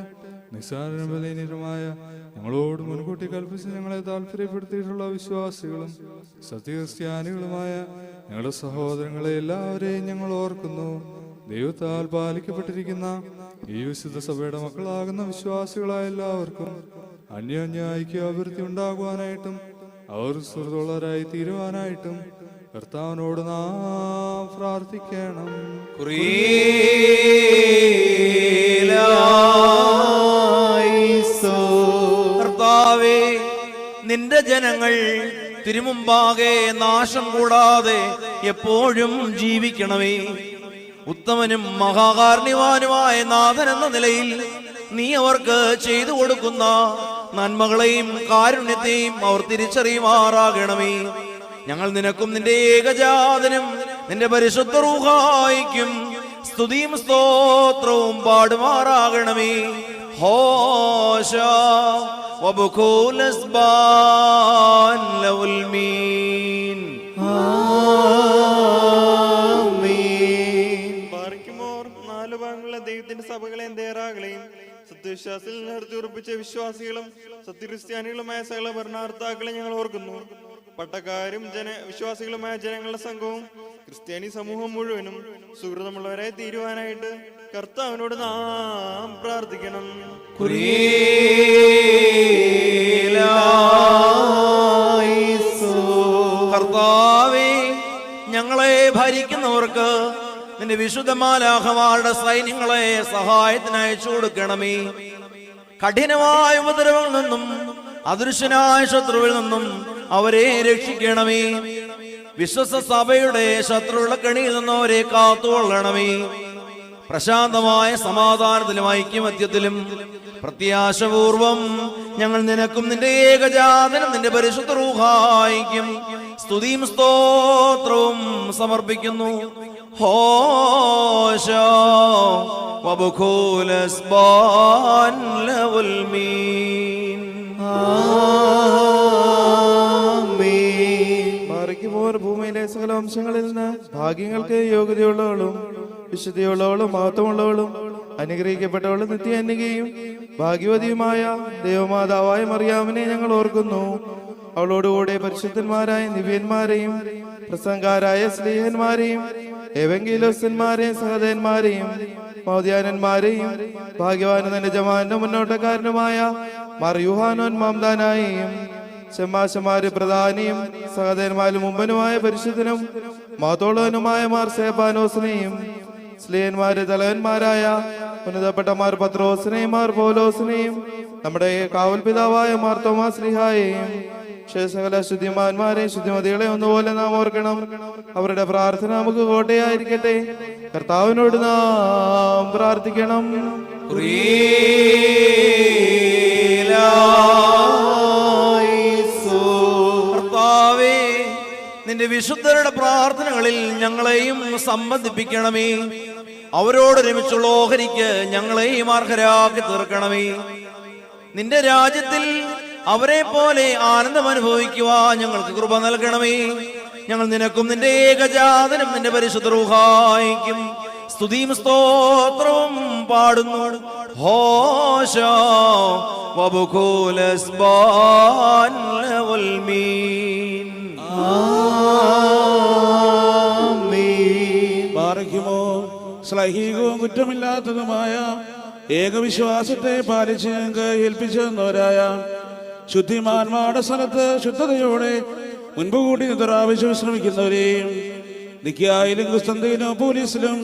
നിസ്സാരമായ ഞങ്ങളോട് മുൻകൂട്ടി കൽപ്പിച്ച് ഞങ്ങളെ താല്പര്യപ്പെടുത്തിയിട്ടുള്ള വിശ്വാസികളും സത്യക്രിസ്ത്യാനികളുമായ ഞങ്ങളുടെ സഹോദരങ്ങളെ എല്ലാവരെയും ഞങ്ങൾ ഓർക്കുന്നു. ദൈവത്താൽ പാലിക്കപ്പെട്ടിരിക്കുന്ന ഈ വിശുദ്ധ സഭയുടെ മക്കളാകുന്ന വിശ്വാസികളായ എല്ലാവർക്കും അന്യോന്യ ഐക്യാഭിവൃദ്ധി ഉണ്ടാകുവാനായിട്ടും അവർ സുഹൃത്തുള്ളവരായി തീരുവാനായിട്ടും കർത്താവിനോട് നാം പ്രാർത്ഥിക്കണം. കർത്താവേ, നിന്റെ ജനങ്ങൾ തിരുമുമ്പാകെ നാശം കൂടാതെ എപ്പോഴും ജീവിക്കണമേ. ഉത്തമനും മഹാകാരുണ്യവാനുമായ നാഥൻ എന്ന നിലയിൽ നീ അവർക്ക് ചെയ്തു കൊടുക്കുന്ന നന്മകളെയും കാരുണ്യത്തെയും അവർ തിരിച്ചറിയുമാറാകണമേ. ഞങ്ങൾ നിനക്കും നിന്റെ ഏകജാതനും നിന്റെ പരിശുദ്ധ റൂഹായിക്കും സ്തുതിയും സ്തോത്രവും പാടുമാറാകണമേ. ഹോശോ വബഖൂലസ്ബാൻ ലഉൽ മീൻ. ദൈവത്തിന്റെ സഭകളെയും തയ്യാറാകളെയും സത്യവിശ്വാസത്തിൽ നിർത്തി ഉറപ്പിച്ച വിശ്വാസികളും സത്യക്രിസ്ത്യാനികളുമായ സകല ഭരണകർത്താക്കളെ ഞങ്ങൾ ഓർക്കുന്നു. പട്ടക്കാരും വിശ്വാസികളുമായ ജനങ്ങളുടെ സംഘവും ക്രിസ്ത്യാനി സമൂഹം മുഴുവനും സുഹൃതമുള്ളവരായി തീരുവാനായിട്ട് കർത്താവിനോട് നാം പ്രാർത്ഥിക്കണം. കർത്താവേ, ഞങ്ങളെ ഭരിക്കുന്നവർക്ക് നിന്റെ വിശുദ്ധ മാലാഖമാരുടെ സൈന്യങ്ങളെ സഹായത്തിന് അയച്ചു കൊടുക്കണമേ. കഠിനമായ ഉപദ്രവങ്ങളിൽ നിന്നും അദൃശ്യനായ ശത്രുവിൽ നിന്നും അവരെ രക്ഷിക്കണമേ. വിശ്വസ സഭയുടെ ശത്രുക്കളുടെ കെണിയിൽ നിന്നും അവരെ കാത്തുകൊള്ളണമേ. പ്രശാന്തമായ സമാധാനത്തിലും ഐക്യമത്യത്തിലും പ്രത്യാശപൂർവം ഞങ്ങൾ നിനക്കും നിന്റെ ഏകജാതനും നിന്റെ പരിശുദ്ധ റൂഹായിക്കും സ്തുതിയും സ്തോത്രവും സമർപ്പിക്കുന്നു. ഹോശോ വബഖൂലസ്ബാൻ ലഉൽ മീൻ. ഭൂമിയിലെ സകല വംശങ്ങളിൽ നിന്ന് ഭാഗ്യങ്ങൾക്ക് യോഗ്യതയുള്ളവളും വിശുദ്ധിയുള്ളവളും മഹത്വമുള്ളവളും അനുഗ്രഹിക്കപ്പെട്ടവളും നിത്യന്യകയും ഭാഗ്യവതിയുമായ ദൈവമാതാവായ മറിയാമിനെ ഞങ്ങൾ ഓർക്കുന്നു. അവളോടുകൂടെ പരിശുദ്ധന്മാരായ ദിവ്യന്മാരെയും പ്രസംഗാരായ സ്ലീഹന്മാരെയും എവങ്കീലോസ്യന്മാരെയും സഹോദരന്മാരെയും മൗദ്യാനന്മാരെയും ഭാഗ്യവാനും തന്റെ ജമാന്റെ മുന്നോട്ടക്കാരനുമായ മാർ യൂഹാനോൻ മാംദാനായെയും ശമാശമാര് പ്രധാനിയും സഹോദരന്മാരിൽ മുമ്പനുമായ പരിശുദ്ധനും മഹത്തോളവനുമായ മാർ സേബാനോസിനെയും സ്ലീഹന്മാര് തലവന്മാരായ ഉന്നതപ്പെട്ട പത്രോസിനെയും മാർ പൗലോസിനെയും നമ്മുടെ കാവൽ പിതാവായ മാർ തോമാസ് ശ്ലീഹായെയും സകല ശുദ്ധിമാന്മാരെ ശുദ്ധിമതികളെ ഒന്നുപോലെ നാം ഓർക്കണം. അവരുടെ പ്രാർത്ഥന നമുക്ക് കോട്ടയായിരിക്കട്ടെ. കർത്താവിനോട് നാം പ്രാർത്ഥിക്കണം. കർത്താവേ, നിന്റെ വിശുദ്ധരുടെ പ്രാർത്ഥനകളിൽ ഞങ്ങളെയും സംബന്ധിപ്പിക്കണമേ. അവരോടൊരുമിച്ചുള്ള ഓഹരിക്ക് ഞങ്ങളെയും അർഹരാക്കി തീർക്കണമേ. നിന്റെ രാജ്യത്തിൽ അവരെ പോലെ ആനന്ദം അനുഭവിക്കുവാൻ ഞങ്ങൾക്ക് കൃപ നൽകണമേ. ഞങ്ങൾ നിനക്കും നിന്റെ ഏകജാതനും നിന്റെ പരിശുദ്ധ റൂഹായിക്കും സ്തുതിയും സ്തോത്രവും പാടുന്നു. ഹോശോ വബുകൂലസ്ബാൻ ലവൽമീൻ. ബാറയ്ക്കുമോ ശ്ലൈഹികവും കുറ്റമില്ലാത്തതുമായ ഏകവിശ്വാസത്തെ പാലിച്ച് ഞങ്ങൾക്ക് ഏൽപ്പിച്ചെന്നവരായ ശുദ്ധിമാന്മാരുടെ സ്ഥലത്ത് ശുദ്ധതയോടെ മുൻപ് കൂട്ടി നിദ്രാവിച്ച് വിശ്രമിക്കുന്നവരെയും നിക്കായിലും കുസ്തന്തീനോപോലിസിലും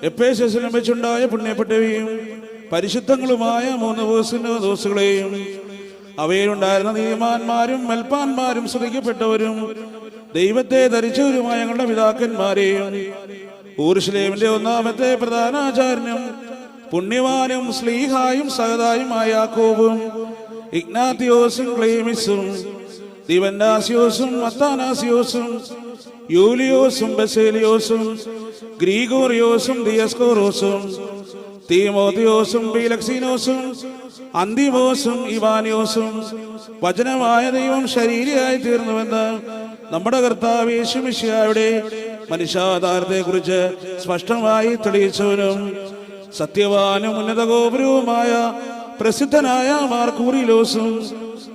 എപ്പേസിലും വെച്ചുണ്ടായ പുണ്യപ്പെട്ടവയും പരിശുദ്ധങ്ങളുമായ 3 ദിവസങ്ങളെയും അവയിലുണ്ടായിരുന്ന നീതിമാന്മാരും മെൽപ്പാന്മാരും സ്തുതിക്കപ്പെട്ടവരും ദൈവത്തെ ധരിച്ചവരുമായ ഞങ്ങളുടെ പിതാക്കന്മാരെയും യെരൂശലേമിന്റെ 1-ാമത്തെ പ്രധാനാചാര്യനും പുണ്യവാനും സ്ലീഹായും സഹതായുമായ യാക്കോബും ഇഗ്നാത്തിയോസും ക്ലീമിസും ദിവന്നാസിയോസും അത്താനാസിയോസും യൂലിയോസും ബസേലിയോസും ഗ്രീഗോറിയോസും ദിയസ്കോറോസും തീമോത്തിയോസും ബീലക്സീനോസും അന്തിമോസും ഇവാനിയോസും വചനമായ ദൈവം ശരീരയായി തീർന്നുവെന്ന് നമ്മുടെ കർത്താവ് യേശു മിശിഹായുടെ മനുഷ്യാവതാരത്തെ കുറിച്ച് സ്പഷ്ടമായി തെളിയിച്ചവനും സത്യവാനും ഉന്നത ഗോപുരവുമായ പ്രസിദ്ധനായ മാർക്കൂറിലോസും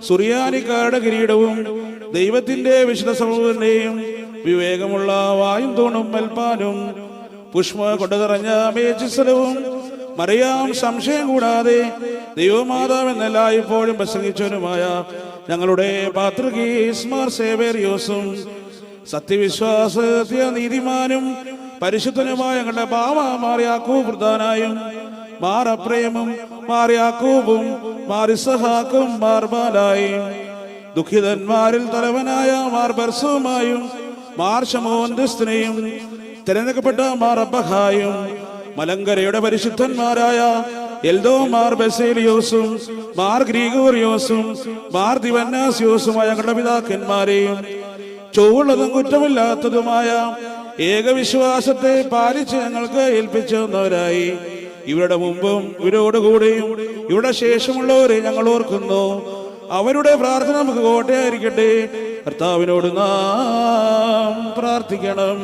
സുറിയാനിക്കാരുടെ കിരീടവും ദൈവത്തിന്റെ വിശുദ്ധ സമൂഹത്തിന്റെയും വിവേകമുള്ള വായും തൂണും മെൽപ്പാനും പുഷ്പ കൊണ്ടു നിറഞ്ഞ മേച്ചിസ്ഥലവും മറിയാം സംശയം കൂടാതെ ദൈവമാതാവെന്നല്ല ഇപ്പോഴും പ്രസംഗിച്ചവനുമായ ഞങ്ങളുടെ പാത്രികീസ് മാർ സേവേറിയോസും സത്യവിശ്വാസ നീതിമാനും പരിശുദ്ധനുമായ ഞങ്ങളുടെ ബാവ മാർ യാക്കോബ് പ്രധാനായും മാർ അപ്രേമും മാർ യാക്കോബും മാർ ഇസഹാക്കും മാർ ബാലായും ദുഃഖിതന്മാരിൽ തലവനായ മാർ ബർസുമായും മാർ ശമോന്തിസ്തനെയും തിരഞ്ഞെടുക്കപ്പെട്ട മാർ അബ്ബഹായും മലങ്കരയുടെ പരിശുദ്ധന്മാരായ എൽദോ മാർ ബസേലിയോസും മാർ ഗ്രീഗോറിയോസും മാർ ദിവന്നാസിയോസുമായ ഞങ്ങളുടെ പിതാക്കന്മാരെയും ചൊവ്വുള്ളതും കുറ്റമില്ലാത്തതുമായ ഏകവിശ്വാസത്തെ പാലിച്ച് ഞങ്ങൾക്ക് ഏൽപ്പിച്ചു തന്നവരായി ഇവരുടെ മുമ്പും ഇവരോടുകൂടിയും ഇവിടെ ശേഷമുള്ളവരെ ഞങ്ങൾ ഓർക്കുന്നു. അവരുടെ പ്രാർത്ഥന നമുക്ക് കോട്ടയായിരിക്കട്ടെ. കർത്താവിനോട് നാം പ്രാർത്ഥിക്കണം.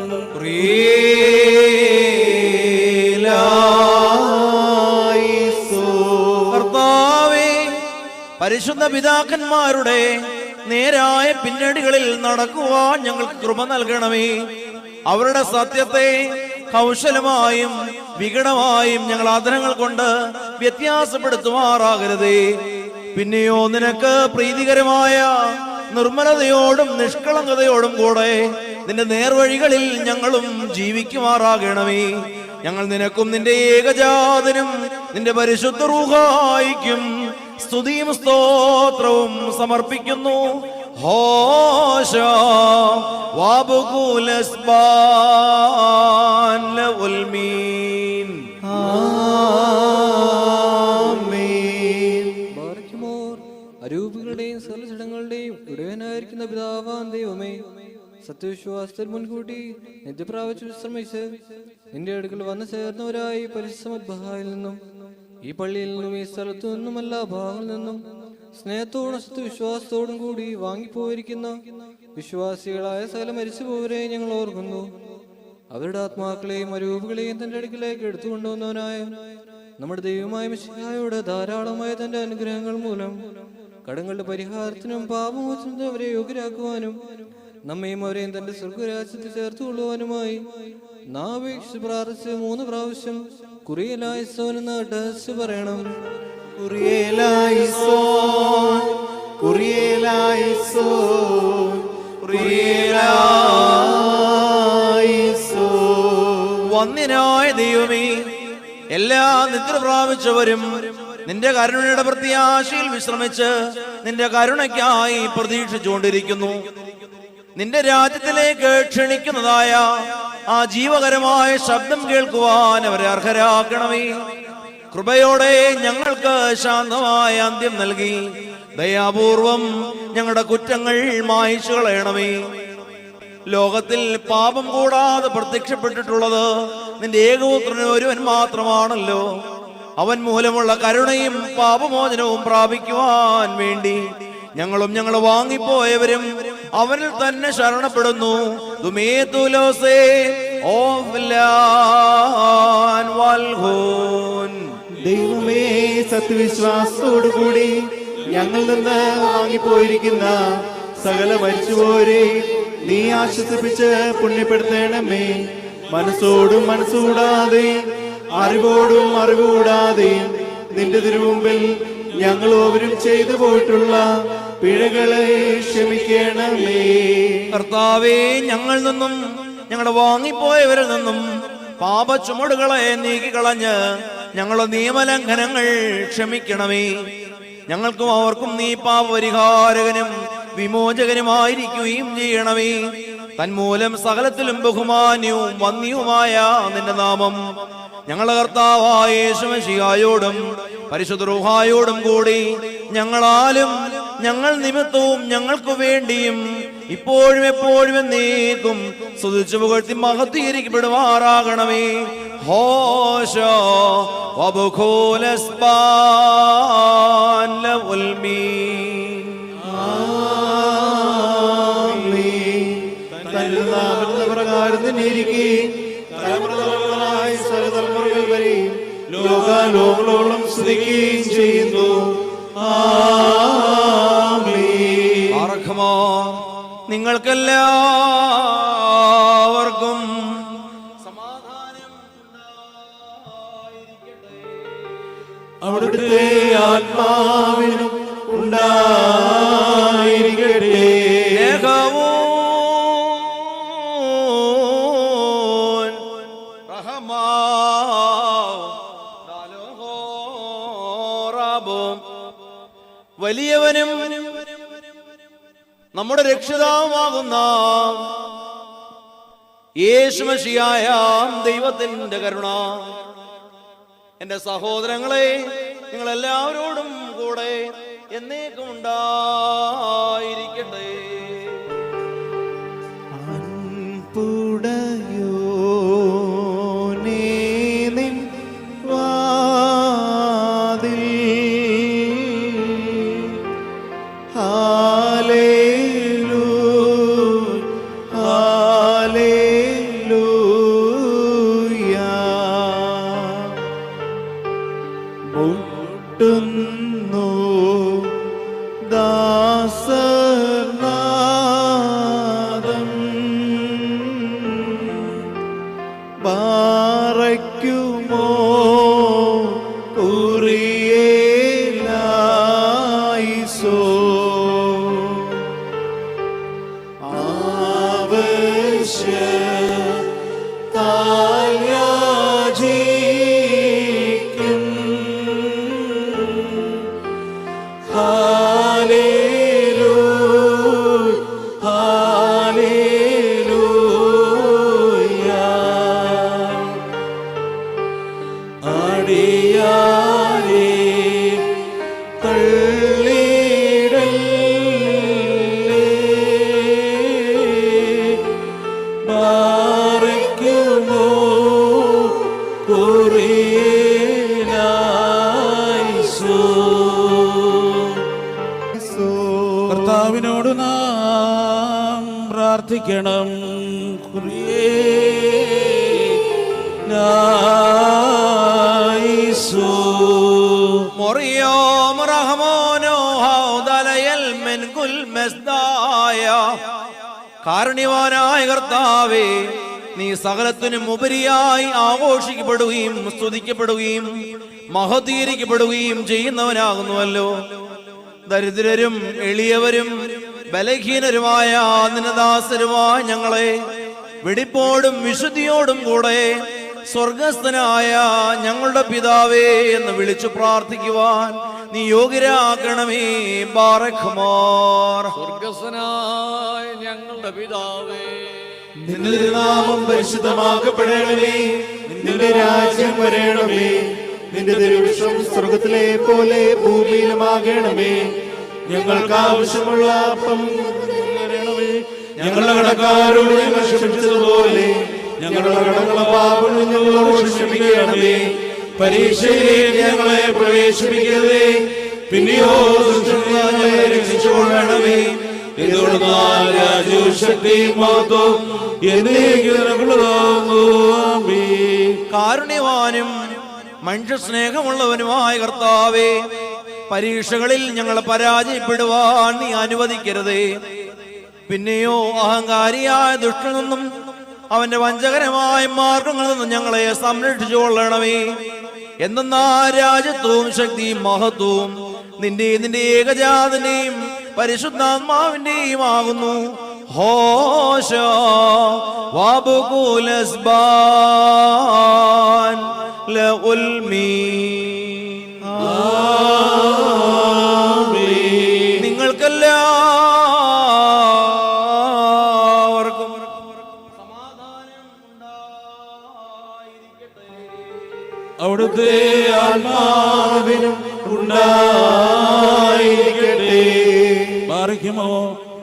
കർത്താവേ, പരിശുദ്ധ പിതാക്കന്മാരുടെ നേരായ പിന്നടികളിൽ നടക്കുവാൻ ഞങ്ങൾക്ക് കൃപ നൽകണമേ. അവരുടെ സത്യത്തെ കൗശലമായും വികടമായും ഞങ്ങൾ ആദരങ്ങൾ കൊണ്ട് വ്യത്യാസപ്പെടുത്തുമാറാകരുതേ. പിന്നെയോ നിനക്ക് പ്രീതികരമായ നിർമ്മലതയോടും നിഷ്കളങ്കതയോടും കൂടെ നിന്റെ നേർവഴികളിൽ ഞങ്ങളും ജീവിക്കുമാറാകണമേ. ഞങ്ങൾ നിനക്കും നിന്റെ ഏകജാതനും നിന്റെ പരിശുദ്ധ റൂഹായിക്കും സ്തുതിയും സ്തോത്രവും സമർപ്പിക്കുന്നു. ഹോശോ വബുകൂലസ്ബാൻ ലവൽമീൻ. അരൂപികളുടെയും സകലചടങ്ങളുടെയും ഇടയനായിരിക്കുന്ന പിതാവാൻ ദൈവമേ, സത്യവിശ്വാസത്തിൽ മുൻകൂട്ടി നിത്യപ്രാപിച്ച് വിശ്രമിച്ച് നിന്റെ അടുക്കൽ വന്നു ചേർന്നവരായി പരിശുദ്ധമദ്ബഹായിൽ നിന്നും ഈ പള്ളിയിൽ നിന്നും ഈ സ്ഥലത്തു നിന്നും എല്ലാ ഭാഗങ്ങളിൽ നിന്നും സ്നേഹത്തോടും സത്യവിശ്വാസത്തോടും കൂടി വാങ്ങിപ്പോയിരിക്കുന്ന വിശ്വാസികളായ സകല മരിച്ചുപോവരെ ഞങ്ങൾ ഓർക്കുന്നു. അവരുടെ ആത്മാക്കളെയും അരൂപികളെയും തന്റെ അടുക്കിലേക്ക് എടുത്തുകൊണ്ടുവന്നവനായ നമ്മുടെ ദൈവമായ മിശിഹായോട് ധാരാളമായ തന്റെ അനുഗ്രഹങ്ങൾ മൂലം കടങ്ങളുടെ പരിഹാരത്തിനും പാപമോചനത്തിനും അവരെ യോഗ്യരാക്കുവാനും നമ്മയും അവരെയും തന്റെ സ്വർഗരാജ്യത്തിൽ ചേർത്തുകൊള്ളുവാനുമായി നാം അപേക്ഷിച്ച് പ്രാർത്ഥിച്ച് 3 പ്രാവശ്യം കുറിയലായിസോൻ എന്ന് അഡ്രസ് പറയണം. കുറിയലായിസോൻ, കുറിയലായിസോൻ, കുറിയലായിസോൻ. വന്യനായ ദൈവമേ, എല്ലാ നിദ്ര പ്രാപിച്ചവരും നിന്റെ കരുണയുടെ പ്രത്യാശയിൽ വിശ്രമിച്ച് നിന്റെ കരുണയ്ക്കായി പ്രതീക്ഷിച്ചുകൊണ്ടിരിക്കുന്നു. നിന്റെ രാജ്യത്തിലേക്ക് ക്ഷണിക്കുന്നതായ ആ ജീവകരമായ ശബ്ദം കേൾക്കുവാൻ അവരെ അർഹരാക്കണമേ. കൃപയോടെ ഞങ്ങൾക്ക് ശാന്തമായ അന്ത്യം നൽകി ദയാപൂർവം ഞങ്ങളുടെ കുറ്റങ്ങൾ മായ്ച്ചു കളയണമേ. ലോകത്തിൽ പാപം കൂടാതെ പ്രത്യക്ഷപ്പെട്ടിട്ടുള്ളത് നിന്റെ ഏകപുത്രന് ഒരുവൻ മാത്രമാണല്ലോ. അവൻ മൂലമുള്ള കരുണയും പാപമോചനവും പ്രാപിക്കുവാൻ വേണ്ടി ഞങ്ങളും ഞങ്ങൾ വാങ്ങിപ്പോയവരും അവനിൽ തന്നെ ശരണപ്പെടുന്നു. ദൈവമേ, സത്യവിശ്വാസത്തോടുകൂടി ഞങ്ങളിൽ നിന്ന് വാങ്ങിപ്പോയിരിക്കുന്ന സകല മരിച്ചുപോരെ നീ ആശ്വസിപ്പിച്ച് പുണ്യപ്പെടുത്തണമേ. മനസ്സോടും മനസ്സുകൂടാതെ അറിവോടും അറിവുകൂടാതെ നിന്റെ തിരുമുമ്പിൽ ഞങ്ങൾ ഓവരും ചെയ്തു പോയിട്ടുള്ള പിഴകളെ ക്ഷമിക്കണമേ. കർത്താവേ, ഞങ്ങളിൽ നിന്നും ഞങ്ങളുടെ വാങ്ങിപ്പോയവരിൽ നിന്നും പാപ ചുമടുകളെ നീക്കിക്കളഞ്ഞ് ഞങ്ങളുടെ നിയമലംഘനങ്ങൾ ക്ഷമിക്കണമേ. ഞങ്ങൾക്കും അവർക്കും നീ പാപപരിഹാരകനും വിമോചകനുമായിരിക്കുകയും ചെയ്യണമേ. തന്മൂലം സകലത്തിലും ബഹുമാന്യവും വന്യവുമായ നിന്റെ നാമം ഞങ്ങളുടെ കർത്താവായ യേശുമശിഹായോടും പരിശുദ്ധ റൂഹായോടും കൂടി ഞങ്ങളാലും ഞങ്ങൾ നിമിത്തവും ഞങ്ങൾക്ക് വേണ്ടിയും ഇപ്പോഴും എപ്പോഴും എന്നേക്കും സ്തുതിച്ചു പുകഴ്ത്തി മഹത്വീകരിക്കപ്പെടുമാറാകണമേ. ഹോശോ വബുഖോലസ്പാൻ ലഉൽമീൻ. പ്രകാരം തന്നെ ഇരിക്കുകയും തലമുറകളായി സകലതലമുറകൾ വരെയും ലോകാലോകളോളം സ്തുതിക്കുകയും ചെയ്യുന്നു. നിങ്ങൾക്കെല്ലാവർക്കും സമാധാനം അവിടുത്തെ ആത്മാവിനും ഉണ്ടായിരിക്കട്ടെ. വലിയവനും നമ്മുടെ രക്ഷിതാവുമാകുന്ന യേശുമശിഹായ ദൈവത്തിന്റെ കരുണ എന്റെ സഹോദരങ്ങളെ നിങ്ങളെല്ലാവരോടും കൂടെ എന്നേക്കും ഉണ്ടായിരിക്കട്ടെ. കർത്താവിനോട് നാം പ്രാർത്ഥിക്കണം. കാരുണ്യവാനായ കർത്താവേ, നീ സകലത്തിനും ഉപരിയായി ആഘോഷിക്കപ്പെടുകയും സ്തുതിക്കപ്പെടുകയും മഹത്വീകരിക്കപ്പെടുകയും ചെയ്യുന്നവനാകുന്നുവല്ലോ. ദരിദ്രരും എളിയവരും ബലഹീനരുമായ നിന്നദാസരുമായ ഞങ്ങളെ വെടിപ്പോടും വിശുദ്ധിയോടും കൂടെ സ്വർഗസ്ഥനായ ഞങ്ങളുടെ പിതാവേ എന്ന് വിളിച്ചു പ്രാർത്ഥിക്കുവാൻ നീ യോഗ്യരാക്കണമേ. ബാറഖ്മാർ. സ്വർഗസ്ഥനായ ഞങ്ങളുടെ പിതാവേ, നിന്റെ നാമം പരിശുദ്ധമാക്കപ്പെടണമേ. നിന്റെ രാജ്യം വരണമേ. നിന്റെ തിരുവിഷ്ടം സ്വർഗത്തിലെ പോലെ ഭൂമിയിലുമാകണമേ. ഞങ്ങൾക്ക് ആവശ്യമുള്ള അപ്പം തരണമേ. ഞങ്ങളുടെ കടക്കാരോട് ഞങ്ങൾ ക്ഷമിച്ചതുപോലെ ഞങ്ങളുടെ കടങ്ങളും പാപങ്ങളും ഞങ്ങളോട് ക്ഷമിക്കണമേ. പരീക്ഷയിലേക്ക് ഞങ്ങളെ പ്രവേശിപ്പിക്കരുതേ, പിന്നെയോ ഞങ്ങളെ രക്ഷിച്ചുകൊള്ളണമേ. എന്തുകൊണ്ടെന്നാൽ രാജ്യവും ശക്തിയും മഹത്വവും എന്നേക്കും നിനക്കുള്ളതാകുന്നു. ആമേൻ. കാരുണ്യവാനും മനുഷ്യ സ്നേഹമുള്ളവനുമായ കർത്താവേ, പരീക്ഷകളിൽ ഞങ്ങൾ പരാജയപ്പെടുവാൻ നീ അനുവദിക്കരുതേ. പിന്നെയോ അഹങ്കാരിയായ ദുഷ്ടനിൽ നിന്നും അവന്റെ വഞ്ചകരമായ മാർഗങ്ങളിൽ നിന്നും ഞങ്ങളെ സംരക്ഷിച്ചു കൊള്ളണമേ. എന്തെന്നാ രാജ്യത്വവും ശക്തിയും മഹത്വവും നിന്റെ ഏകജാതന്റെയും പരിശുദ്ധാത്മാവിന്റെയും ആകുന്നു. ഹോശ വബുകുലസ്ബാൻ ലഉൽമീൻ. നിങ്ങൾക്കെല്ലാവർക്കും സമാധാനം ഉണ്ടായിരിക്കട്ടെ. അവിടുത്തെ ആത്മാവിനും ഉണ്ടായിരിക്കട്ടെ. ബാറിക്കുമോ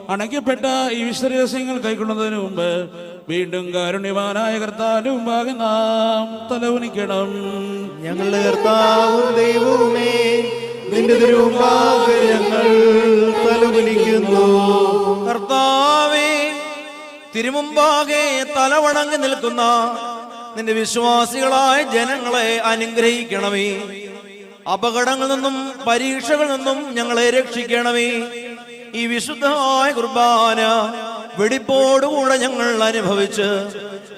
അണയ്ക്കപ്പെട്ട ഈ വിശ്വരഹസ്യങ്ങൾ കൈക്കൊള്ളുന്നതിന് മുമ്പ് വീണ്ടും കാരുണ്യവാനായ കർത്താവിന്റെ മുമ്പാകെ നാം തലകുനിക്കണം. ഞങ്ങളുടെ കർത്താവും ദൈവവുമേ, നിന്റെ തിരുമുമ്പാകെ ഞങ്ങൾ തലകുനിക്കുന്നു. കർത്താവേ, തിരുമുമ്പാകെ തലവണങ്ങി നിൽക്കുന്ന നിന്റെ വിശ്വാസികളായ ജനങ്ങളെ അനുഗ്രഹിക്കണമേ. അപകടങ്ങളിൽ നിന്നും പരീക്ഷകളിൽ നിന്നും ഞങ്ങളെ രക്ഷിക്കണമേ. ഈ വിശുദ്ധമായ കുർബാന വെടിപ്പോടുകൂടെ ഞങ്ങൾ അനുഭവിച്ച്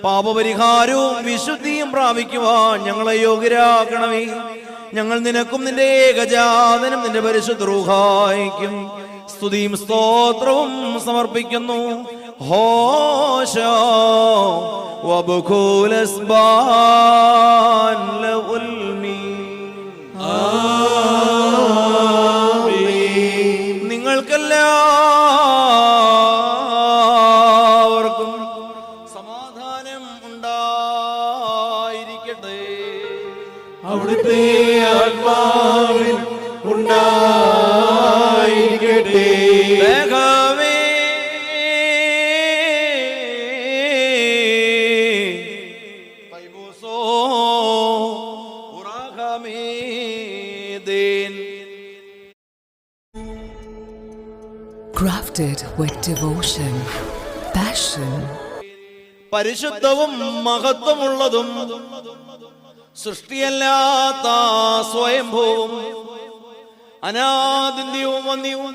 പാപപരിഹാരവും വിശുദ്ധിയും പ്രാപിക്കുവാൻ ഞങ്ങളെ യോഗ്യരാക്കണമേ. ഞങ്ങൾ നിനക്കും നിന്റെ ഏകജാതനും നിന്റെ പരിശുദ്ധ റൂഹായിക്കും സ്തുതിയും സ്തോത്രവും സമർപ്പിക്കുന്നു. ഹോശ വബുകുലസ്ബാൻ ലഉൽമീൻ. നിങ്ങൾക്കെല്ലാവർക്കും സമാധാനം ഉണ്ടായിരിക്കട്ടെ. അവിടുത്തെ ആത്മാവിൽ ഉണ്ടായിരിക്കട്ടെ. വേഗമേ കൈബൂസോ ഉറാഖമേദേൻ. Crafted with devotion, passion. പരിശുദ്ധവും മഹത്വമുള്ളതും സൃഷ്ടിയല്ലാത്ത സ്വയംഭൂവും അനാദിന്യവും വന്യവും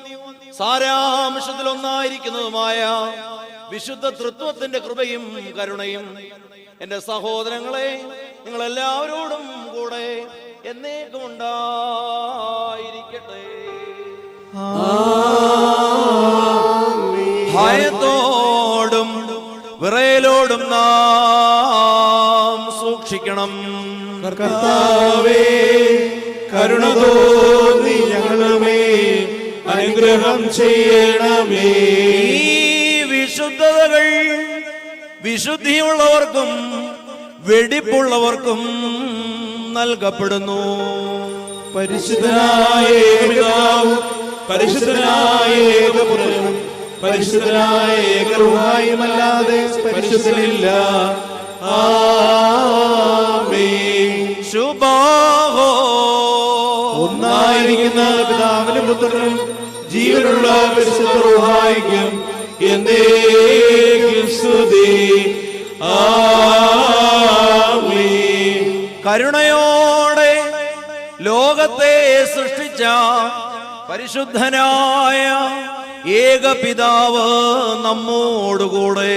സാരാംശത്തിൽ ഒന്നായിരിക്കുന്നതുമായ വിശുദ്ധ തൃത്വത്തിന്റെ കൃപയും കരുണയും എന്റെ സഹോദരങ്ങളെ നിങ്ങളെല്ലാവരോടും കൂടെ എന്നേക്കും ഉണ്ടായിരിക്കട്ടെ. ഭയത്തോടും വിറയലോടും നാം സൂക്ഷിക്കണം. കർത്താവേ, കരുണ തോന്നി ഞങ്ങളുമേ അനുഗ്രഹം ചെയ്യണമേ. ഈ വിശുദ്ധതകൾ വിശുദ്ധിയുള്ളവർക്കും വെടിപ്പുള്ളവർക്കും നൽകപ്പെടുന്നു. പരിശുദ്ധനായ ഏകപിതാവും പരിശുദ്ധനായ ഏകപുത്രനും പരിശുദ്ധനായ ഏകറുഹായുമല്ലാതെ പരിശുദ്ധനില്ല. ആമേൻ. ശുഭാഹോ. ഒന്നായിരിക്കുന്ന പിതാവിനും പുത്രനും ജീവനുള്ള പരിശുദ്ധ റൂഹായിക്കും എന്നേക്കും സ്തുതി. ആമേൻ. കരുണയോടെ ലോകത്തെ സൃഷ്ടിച്ച പരിശുദ്ധനായ ഏകപിതാവ് നമ്മോടുകൂടെ.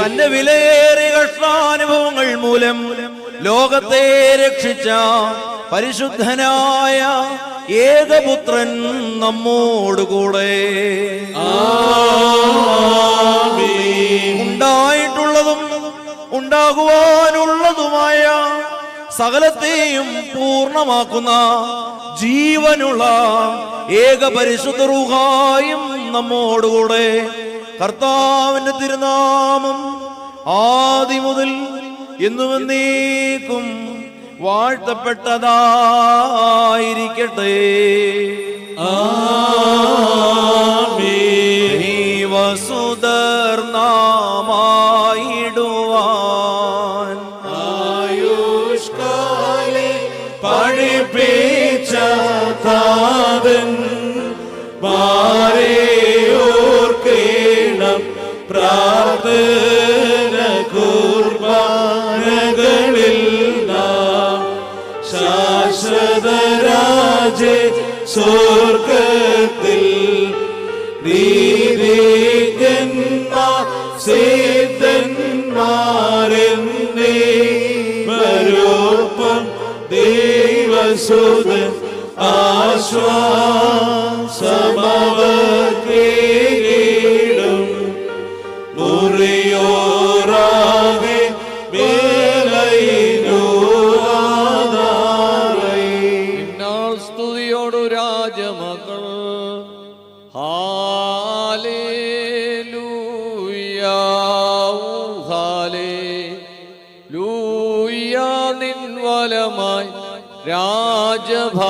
തന്റെ വിലയേറിയ കഷ്ടാനുഭവങ്ങൾ മൂലം ലോകത്തെ രക്ഷിച്ച പരിശുദ്ധനായ ഏകപുത്രൻ നമ്മോടുകൂടെ. ഉണ്ടായിട്ടുള്ള സകലത്തെയും പൂർണ്ണമാക്കുന്ന ജീവനുള്ള ഏക പരിശുദ്ധ റൂഹായും നമ്മോടുകൂടെ. കർത്താവിന്റെ തിരുനാമം ആദി മുതൽ എന്നുമെന്നേക്കും വാഴ്ത്തപ്പെട്ടതായിരിക്കട്ടെ. വസുധർനാമായിടുവാൻ ആയുഷ്കാലെ പഠിപ്പിച്ച താതൻ മാരെയോർക്കേണം പ്രാർത്ഥന കുർബാനകളിൽ നാം ശാശ്വതരാജേ സ്വർഗത്തിൽ നീതികന്മാർ സിദ്ധന്മാരെന്നേവരോപ്പം ദൈവസുതൻ ആശ്വാസമവർക്കേകിടും. മുറിയോറാകെ ഇന്നാൾ സ്തുതിയോടു രാജമക്കൾ ഹാലേലൂയ നിൻവലമായി രാജഭാമിനിയും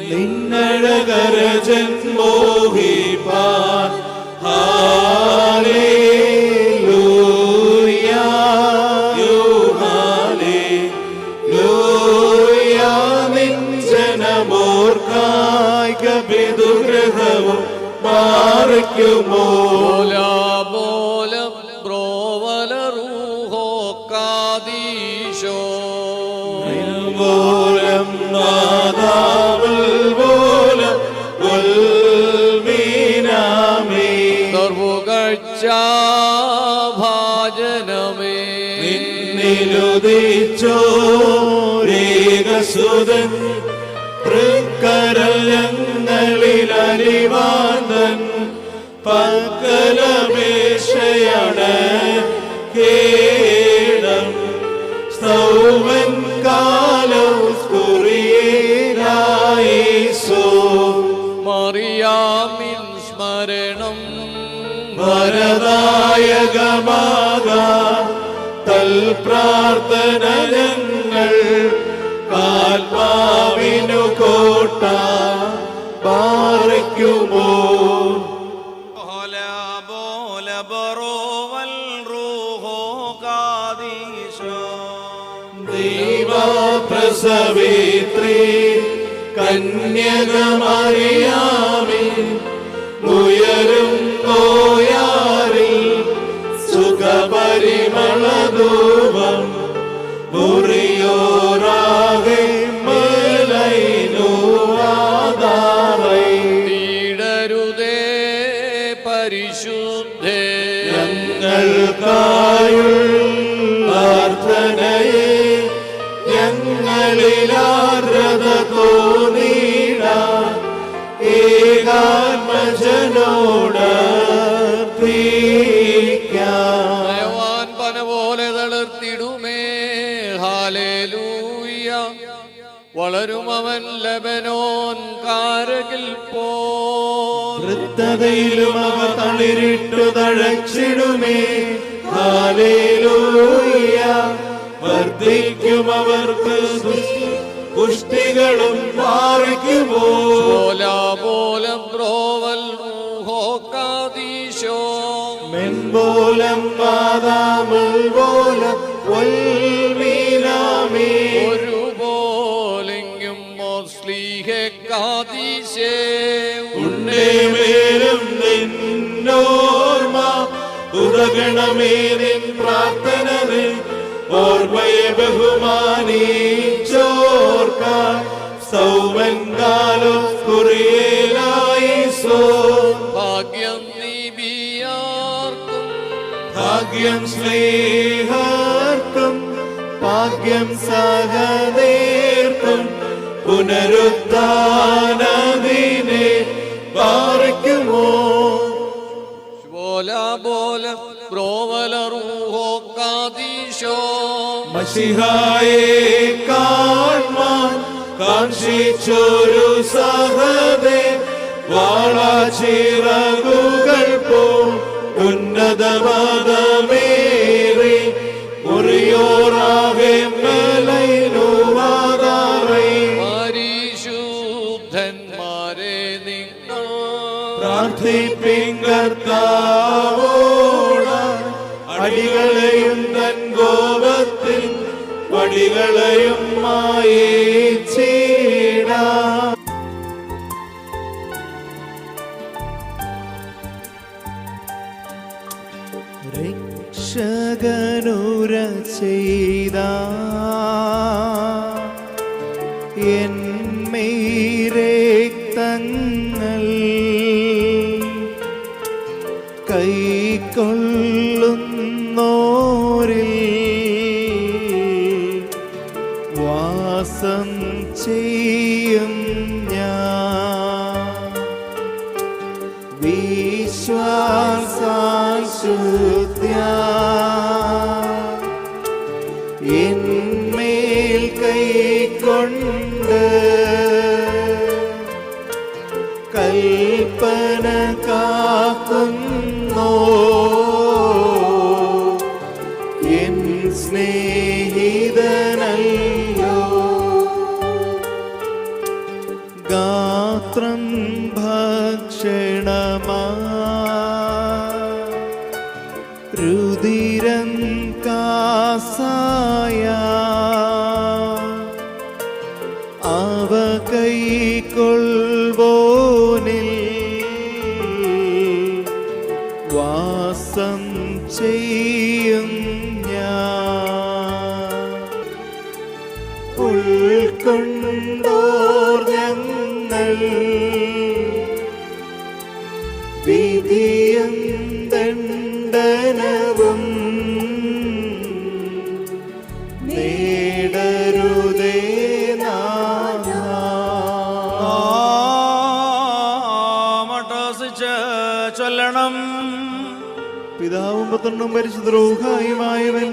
നിന്നഴകരജൻ മോഹിപ്പാൻ ഹാലേലൂയ ഹാലേലൂയ നിൻ ജനമോർക്കായിക പിതൃഗൃഹവും മാറിക്കുമോ ബോലം ബ്രോവല റൂഹോ കാദീശോ പോലം നാദാവൽ പോലം ഉൽമീനാമേ സർവകക്ഷാഭാജനമേ നിന്നുദിച്ചോരേകസുതൻ തൃക്കരൽ ഞങ്ങളിൽ അലിവാന്തൻ പക്കലപേക്ഷയാണ് കേടം സ്തൗവൻ കാലൗസ്കുറിയേലായിസോ മറിയാമിൻ സ്മരണം വരദായകമാക തൽ പ്രാർത്ഥന ഞങ്ങൾ ആത്മാവിനു കോട്ട പാറിക്കുമോ ദൈവപ്രസവേത്രീ കന്യകമറിയാമേ ഉയരും പോയാറിൽ സുഖപരിമളധൂപം മുറിയോറാകെ മേലൈനു ആധാരൈ തീടരുതേ പരിശുദ്ധേ ഞങ്ങൾക്കായുള്ള പ്രാർത്ഥനയെ ഞങ്ങളിലാർദ്രത തോന്നിട ഏകാത്മജനോട് ദയവാൻ പന പോലെ തളിർത്തിടുമേ ഹാലേലൂയ വളരും അവൻ ലബനോൻ കാരകിൽ പോ വൃത്തതയിലും അവ തളിരിട്ടു തഴച്ചിടുമേ ഹാലേലൂയ വർദ്ധിക്കും അവർക്ക് പുഷ്ടികളും മാറിക്കുമോ ബോലം ബ്രോവൽ റൂഹോ കാദീശോ മെൻപോലം പാദാമൽ പോലം വൽമീനാമേ ഒരുപോലെങ്കും മോസ്ലീഹെ കാദീശേ ഉണ്ടേ മേലും നിന്നോർമ്മ ഉദഗണമേ നിൻ പ്രാർത്ഥനവേ ഓർമ്മയെ ബഹുമാനിച്ചോർക്കാൻ സൗമൻകാലോ കുറിയേലായിസോ ഭാഗ്യം നീബിയാർക്കും ഭാഗ്യം സ്നേഹാർക്കും ഭാഗ്യം സഹദേർക്കും പുനരുദ്ധാനദിനെ പാറിക്കുമോ ബോല ബ്രോവല റൂഹോ കാദീശോ മശിഹായെ കാൺമാൻ കാക്ഷിച്ചൊരു സഹദേ വാളാചിറകുകൾ പോ ഉന്നതമതമേറി മുറിയോറാകെ മലൈനുവാതാറേ പരിശുദ്ധന്മാരെ നിങ്ങൾ പ്രാർത്ഥിപ്പിൻ കർത്താവോട് അടികളെയും തൻ കോപത്തിൽ വടികളെയും മായിച്ചിടാം. രക്ഷകനുര ചെയ്ത എന്മേരക്തങ്ങൾ കൈക്കൊള്ളുന്നോരിൽ വാസം ചെയ്യും ഞാൻ വിശ്വാസാൽ ശുദ്ധ്യ എന്മേൽ കൈക്കൊണ്ട് കൽപ്പന കാക്കുന്നോ എൻ സ്നേഹിതനല്ലോ ഗാത്രം ഭക്ഷണമാ രുതിരം കാസായ അവ കൈക്കൊള്ളുവോനിൽ വാസം ചെയ്യും ഞാൻ ഉൾക്കൊണ്ടോർ ഞങ്ങൾ വിധിയും ദണ്ഡനവും നേടരുതേ മട്ടസിച്ച് ചൊല്ലണം. പിതാവും പുത്രനും പരിശുദ്ധ റൂഹായുമായവൻ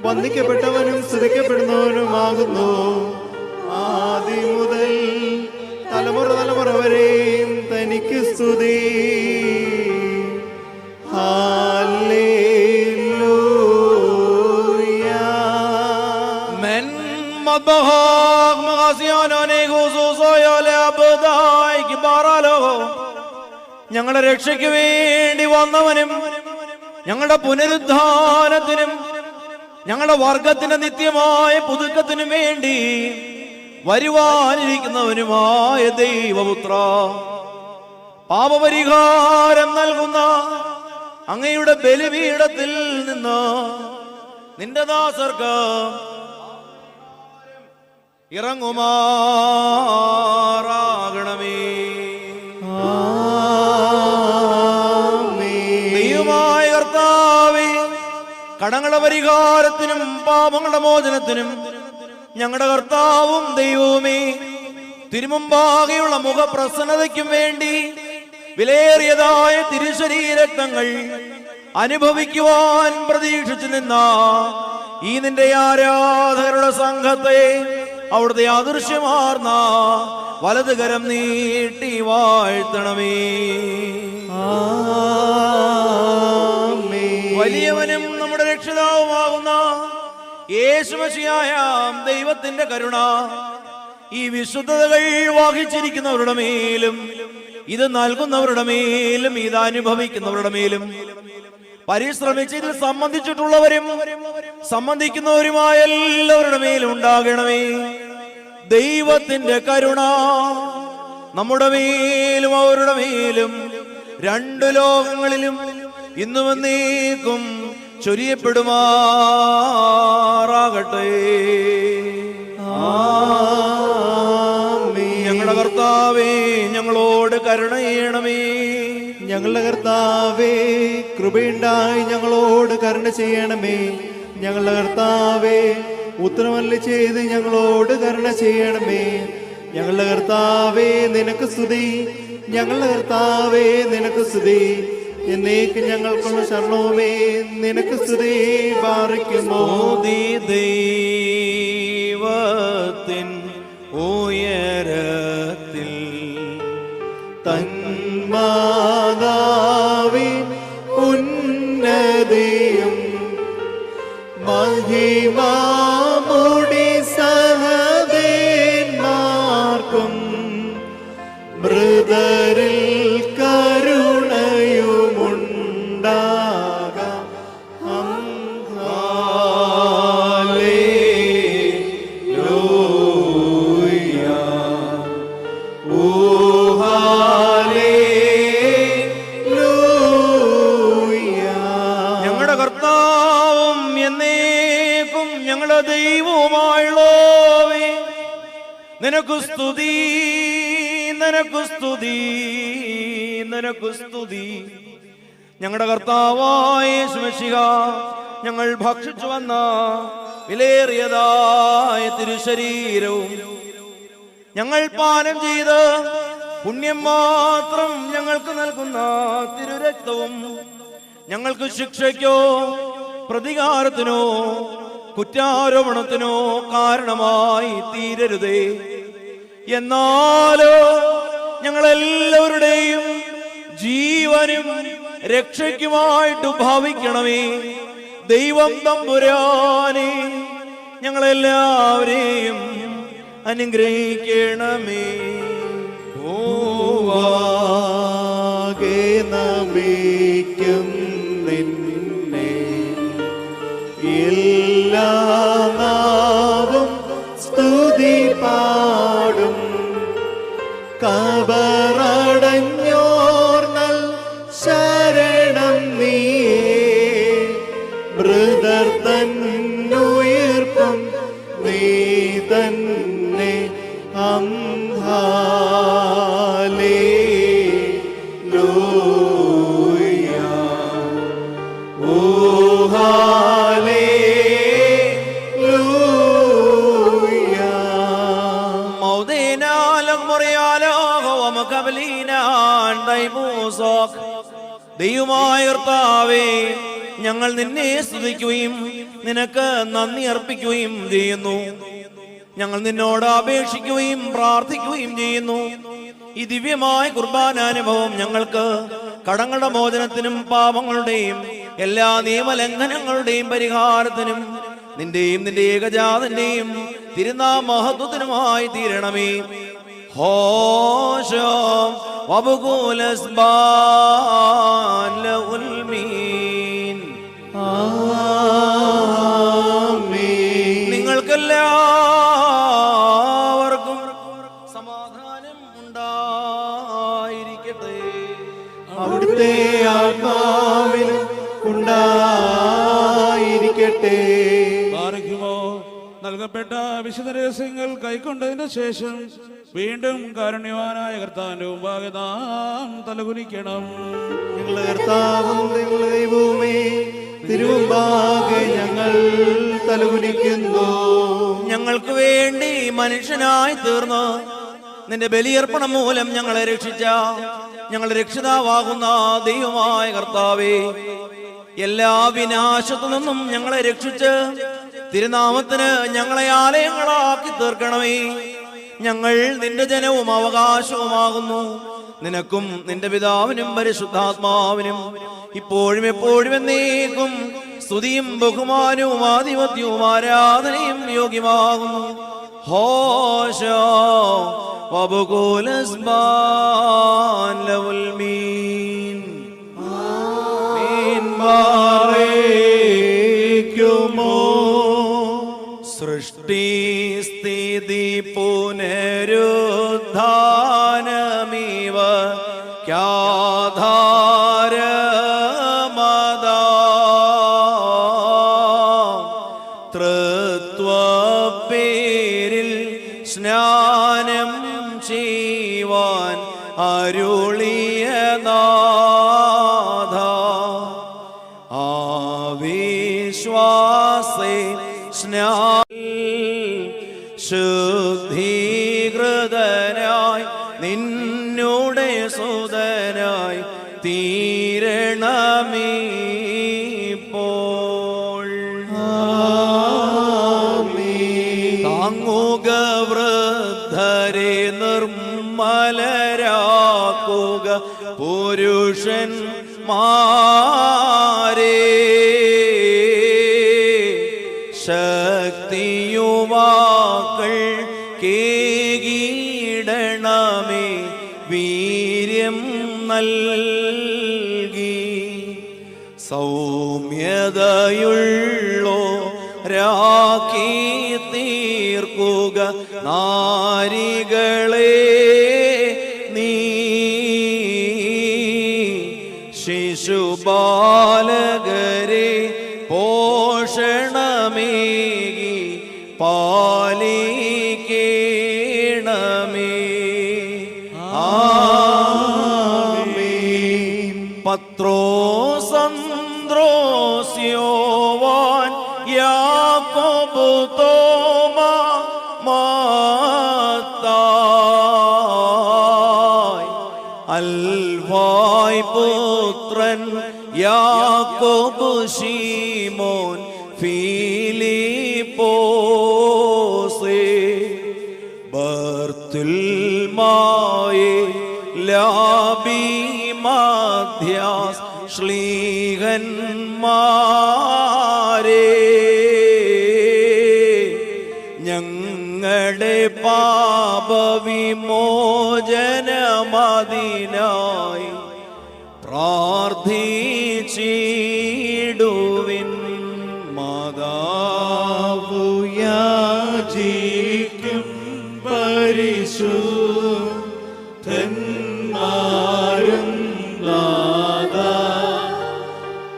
വന്ദിക്കപ്പെട്ടവനും സ്തുതിക്കപ്പെടുന്നവനുമാകുന്നു. ആദി മുതൽ തലമുറ തലമുറ വരെയും തനിക്ക് സ്തുതി. ഹല്ലേലൂയ. من مطبخ مغاسيانوني خصوصو يولي أبداي كبارالو ഞങ്ങളുടെ രക്ഷയ്ക്ക് വേണ്ടി വന്നവനും ഞങ്ങളുടെ പുനരുദ്ധാനത്തിനും ഞങ്ങളുടെ വർഗത്തിന്റെ നിത്യമായ പുതുക്കത്തിനും വേണ്ടി വരുവാനിരിക്കുന്നവനുമായ ദൈവപുത്ര, പാപപരിഹാരം നൽകുന്ന അങ്ങയുടെ ബലിപീഠത്തിൽ നിന്ന് നിന്റെ ദാസർക്ക് ഇറങ്ങുമാറാകണമേ. ദൈവമായ കർത്താവേ, കടങ്ങളുടെ പരിഹാരത്തിനും പാപങ്ങളുടെ മോചനത്തിനും ഞങ്ങളുടെ കർത്താവും ദൈവവുമേ, തിരുമുമ്പാകെയുള്ള മുഖപ്രസന്നതയ്ക്കും വേണ്ടി വിലയേറിയതായ തിരുശരീരക്തങ്ങൾ അനുഭവിക്കുവാൻ പ്രതീക്ഷിച്ചു നിന്ന ഈ നിന്റെ ആരാധകരുടെ സംഘത്തെ അവിടുത്തെ അദൃശ്യമാർന്ന വലതുകരം നീട്ടി വാഴ്ത്തണമേ. വലിയവനും നമ്മുടെ രക്ഷിതാവുമാകുന്ന യേശുമശിയായ ദൈവത്തിന്റെ കരുണ ഈ വിശുദ്ധതകൾ വഹിച്ചിരിക്കുന്നവരുടെ മേലും ഇത് നൽകുന്നവരുടെ മേലും ഇത് അനുഭവിക്കുന്നവരുടെ മേലും പരിശ്രമിച്ച് ഇതിൽ സംബന്ധിച്ചിട്ടുള്ളവരും സംബന്ധിക്കുന്നവരുമായ എല്ലാവരുടെ മേലും ഉണ്ടാകണമേ. ദൈവത്തിന്റെ കരുണ നമ്മുടെ മേലും അവരുടെ മേലും രണ്ടു ലോകങ്ങളിലും ഇന്നും എന്നേക്കും ചൊരിയപ്പെടുമാറാകട്ടെ. ഞങ്ങളുടെ കർത്താവേ, ഞങ്ങളോട് കരുണ ചെയ്യണമേ. ഞങ്ങളുടെ കർത്താവേ, കൃപയുണ്ടായി ഞങ്ങളോട് കരുണ ചെയ്യണമേ. ഞങ്ങളുടെ കർത്താവേ, ഉത്തരമല്ല ചെയ്ത് ഞങ്ങളോട് കരുണ ചെയ്യണമേ. ഞങ്ങളുടെ കർത്താവേ, നിനക്ക് സ്തുതി. ഞങ്ങളുടെ കർത്താവേ, നിനക്ക് സ്തുതി. എന്നേക്ക് ഞങ്ങൾക്കുള്ള ശരണവുമേ നിനക്ക് സ്തുതി പാറിക്കുമോ. ദൈവത്തിൻ ഉയരത്തിൽ തന്മാതാവിൻ ഉന്നതിയും മഹിമാമുടി സഹദേന്മാർക്കും മൃതരിൽ കരുണയുമുണ്ടാകാം. ഹല്ലേലൂയ. ഓ ഹല്ലേലൂയ. ഞങ്ങളുടെ കർത്താവും എന്നേക്കും ഞങ്ങളുടെ ദൈവവുമായുള്ളവേ, നിനക്ക് സ്തുതി, നിനക്ക് സ്തുതി, നിനക്ക് സ്തുതി. ഞങ്ങളുടെ കർത്താവായ യേശുമിശിഹ, ഞങ്ങൾ ഭക്ഷിച്ചു വന്ന വിലയേറിയതായ തിരുശരീരവും ഞങ്ങൾ പാനം ചെയ്ത് പുണ്യം മാത്രം ഞങ്ങൾക്ക് നൽകുന്ന തിരുരക്തവും ഞങ്ങൾക്ക് ശിക്ഷയ്ക്കോ പ്രതികാരത്തിനോ കുറ്റാരോപണത്തിനോ കാരണമായി തീരരുതേ. എന്നാലോ ഞങ്ങളെല്ലാവരുടെയും ജീവനും രക്ഷയ്ക്കുമായിട്ട് ഭാവിക്കണമേ. ദൈവം തമ്പുരാനെ ഞങ്ങളെല്ലാവരെയും അനുഗ്രഹിക്കണമേ. ഓവാകെ നമിക്കും നിന്നെ എല്ലാ നാവും സ്തുതി പാടും. കബറടഞ്ഞോർ നൽ ശരണം നീയേ, മൃതർ തന്നുയിർപ്പും നീ തന്നെ. ഹല്ലേലൂയ. ഓ ഹല്ലേലൂയ. മൗദേനാലം മുറിയാലോ ദൈവമായ കർത്താവേ, ഞങ്ങൾ നിന്നെ സ്തുതിക്കുകയും നിനക്ക് നന്ദി അർപ്പിക്കുകയും ചെയ്യുന്നു. ഞങ്ങൾ നിന്നോട് അപേക്ഷിക്കുകയും പ്രാർത്ഥിക്കുകയും ചെയ്യുന്നു. ഈ ദിവ്യമായ കുർബാനാനുഭവം ഞങ്ങൾക്ക് കടങ്ങളുടെ മോചനത്തിനും പാപങ്ങളുടെയും എല്ലാ നിയമലംഘനങ്ങളുടെയും പരിഹാരത്തിനും നിന്റെയും നിന്റെ ഏകജാതന്റെയും തിരുനാമഹത്വത്തിനുമായി തീരണമേ. ഹോശോ വബുകുലസ്ബാൻ ലഹുൽ മീൻ. നിങ്ങൾക്കെല്ലാവർക്കും സമാധാനം ഉണ്ടായിരിക്കട്ടെ. അവിടുത്തെ ആത്മാവിലും ഉണ്ടായിരിക്കട്ടെ. നൽകപ്പെട്ട വിശുദ്ധ രഹസ്യങ്ങൾ കൈക്കൊണ്ടതിന് ശേഷം വീണ്ടും കാരുണ്യവാനായ കർത്താവിന്റെ മുമ്പാകെ നാം തലകുനിക്കണം. ഞങ്ങളുടെ കർത്താവും ഞങ്ങളുടെ ദൈവവുമേ, തിരുമുമ്പാകെ ഞങ്ങൾ തലകുനിക്കുന്നു. ഞങ്ങൾക്ക് വേണ്ടി മനുഷ്യനായി തീർന്ന് നിന്റെ ബലിയർപ്പണം മൂലം ഞങ്ങളെ രക്ഷിച്ച ഞങ്ങളുടെ രക്ഷിതാവാകുന്ന ദൈവമായ കർത്താവേ, എല്ലാ വിനാശത്തു നിന്നും ഞങ്ങളെ രക്ഷിച്ച് തിരുനാമത്തിന് ഞങ്ങളെ ആലയങ്ങളാക്കി തീർക്കണമേ. ഞങ്ങൾ നിന്റെ ജനവും അവകാശവുമാകുന്നു. നിനക്കും നിന്റെ പിതാവിനും പരിശുദ്ധാത്മാവിനും ഇപ്പോഴും എപ്പോഴും എന്നേക്കും സ്തുതിയും ബഹുമാനവും ആധിപത്യവും ആരാധനയും യോഗ്യമാകുന്നു. ഹോശോ വബുകുലസ്ബാൻ ലഹുൽ മീൻ. സൃഷ്ടി സ്ഥിതി പുനരുദ്ധാനമിവ ക്യാധാരമദാ തൃത്വപേരിൽ സ്നാനം ചെയ്യുവാൻ അരുളിയ നാഥ ആവിശ്വാസേ ശുദ്ധീകൃതനായി നിന്നുടെ സുതനായി തീരണ മലരാക്കുക പുരുഷന്മാരെ ശക്തിയുവാക്കൾ കേകിടണമേ വീര്യം നൽകി സൗമ്യതയുള്ളോ രാഖി തീർക്കുക നാരികളെ നീ ശിശുബാലകരെ പോഷണമേകി പാലിക്കേണമേ. ആമേൻ. പത്രോസന്ത്രോസ്യോവാൻ യാക്കോബ് തോമാ മത്തായി അൽഫായ് പുത്രൻ യാക്കോബ് ശീമോൻ ഫിലിപ്പോസേ ബർത്തുൽമായേ ലാബി മധ്യാസ് ശ്ലീഹന്മാരെ ഞങ്ങളുടെ പാപവിമോചനമതിനായി പ്രാർത്ഥിച്ചിടുവിൻ. മാതാവു യാചിക്കും പരിശുദ്ധന്മാരും നാഥാ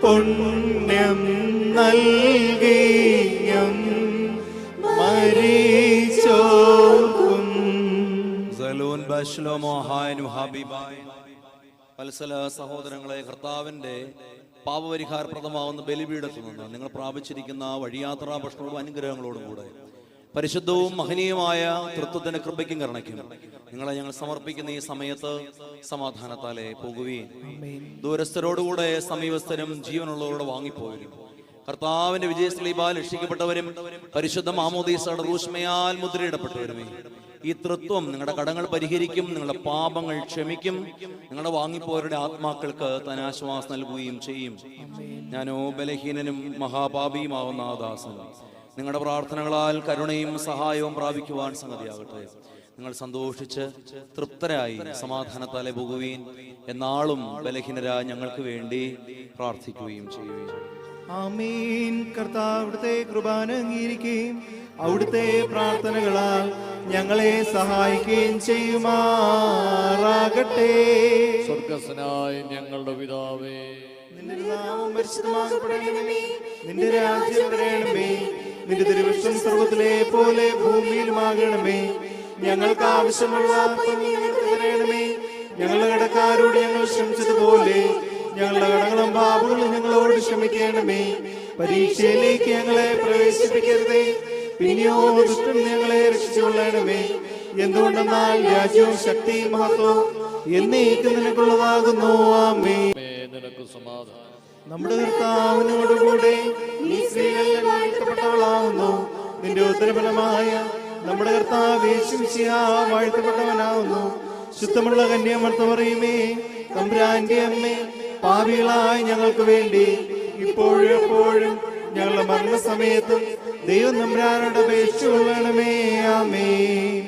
പുണ്യം നൽകിയും മരിച്ചോർക്കും. സലൂൻ ബശ്ലോമോ ഹായനു ഹബീബായ്. വത്സല സഹോദരങ്ങളെ, കർത്താവിന്റെ പാപപരിഹാരപ്രദമാവുന്ന ബലിപീഠത്തിൽ നിന്ന് നിങ്ങൾ പ്രാപിച്ചിരിക്കുന്ന വഴിയാത്രാ ഭക്ഷണവും അനുഗ്രഹങ്ങളോടും കൂടെ പരിശുദ്ധവും മഹനീയമായ തൃത്വത്തിന്റെ കൃപയ്ക്കും കരുണയ്ക്കും നിങ്ങളെ ഞങ്ങൾ സമർപ്പിക്കുന്ന ഈ സമയത്ത് സമാധാനത്താലെ പോകുകയും ദൂരസ്ഥരോടുകൂടെ സമീപസ്ഥരും ജീവനുള്ളവരോട് വാങ്ങിപ്പോരും. കർത്താവിന്റെ വിജയശ്ലീബാൽ രക്ഷിക്കപ്പെട്ടവരും പരിശുദ്ധ മാമോദീസയുടെ റൂഷ്മയാൽ മുദ്രയിടപ്പെട്ടവരുമേ, ഈ തൃത്വം നിങ്ങളുടെ കടങ്ങൾ പരിഹരിക്കും, നിങ്ങളുടെ പാപങ്ങൾ ക്ഷമിക്കും, നിങ്ങളുടെ വാങ്ങിപ്പോരുടെ ആത്മാക്കൾക്ക് താൻ ആശ്വാസം നൽകുകയും ചെയ്യും. ഞാനോ ബലഹീനനും മഹാപാപിയുമാവുന്ന ആ ദാസൻ നിങ്ങളുടെ പ്രാർത്ഥനകളാൽ കരുണയും സഹായവും പ്രാപിക്കുവാൻ സംഗതിയാകട്ടെ. നിങ്ങൾ സന്തോഷിച്ച് തൃപ്തരായി സമാധാനത്താലെ പോകുകയും എന്നാളും ബലഹീനരായ ഞങ്ങൾക്ക് വേണ്ടി പ്രാർത്ഥിക്കുകയും ചെയ്യുകയും. ആമീൻ. കർത്താവ് അവിടുത്തെ കൃപാന അംഗീകരിക്കുകയും അവിടുത്തെ പ്രാർത്ഥനകളാൽ ഞങ്ങളെ സഹായിക്കുകയും ചെയ്യുമാറാകട്ടെ. സ്വർഗസ്വനായ ഞങ്ങളുടെ പിതാവേ, നിന്റെ നാമം പരിശുദ്ധമാക്കപ്പെടണമേ, നിന്റെ രാജ്യം വരണമേ, നിന്റെ തിരുവിഷ്ടം സർവ്വത്തിലെ പോലെ ഭൂമിയിലുമാകണമേ. ഞങ്ങൾക്ക് ആവശ്യമുള്ള അപ്പം ഞങ്ങൾക്ക് തരണമേ. ഞങ്ങളുടെ കടക്കാരോട് ഞങ്ങൾ ക്ഷമിച്ചതുപോലെ ഞങ്ങളുടെ കടങ്ങളും പാപങ്ങളും ഞങ്ങളോട് ക്ഷമിക്കണമേ. പരീക്ഷയിലേക്ക് ഞങ്ങളെ പ്രവേശിപ്പിക്കരുതേ, പിന്നെയോ ദുഷ്ടൻ ഞങ്ങളെ രക്ഷിച്ചുകൊള്ളണമേ. എന്തുകൊണ്ടെന്നാൽ രാജ്യവും ശക്തിയും മഹത്വവും എന്നേക്കും നിനക്കുള്ളതാകുന്നു. ആമേൻ. നിനക്ക് സമാധാനം. നമ്മുടെ കർത്താവിനോടുകൂടെ നീ സ്ത്രീകളിൽ വാഴ്ത്തപ്പെട്ടവളാവുന്നു. നിന്റെ ഉത്തരഫലമായ നമ്മുടെ കർത്താവ് യേശുമിശിഹ വാഴ്ത്തപ്പെട്ടവനാവുന്നു. ശുദ്ധമുള്ള കന്യാമർത്തമറിയുമേ, തമ്പുരാന്റെ അമ്മേ, പാപികളായ ഞങ്ങൾക്ക് വേണ്ടി ഇപ്പോഴും എപ്പോഴും ഞങ്ങളുടെ മരണസമയത്തും ദൈവം തമ്പുരാനോട് അപേക്ഷിച്ചുകൊള്ളണമേ. ആമേൻ.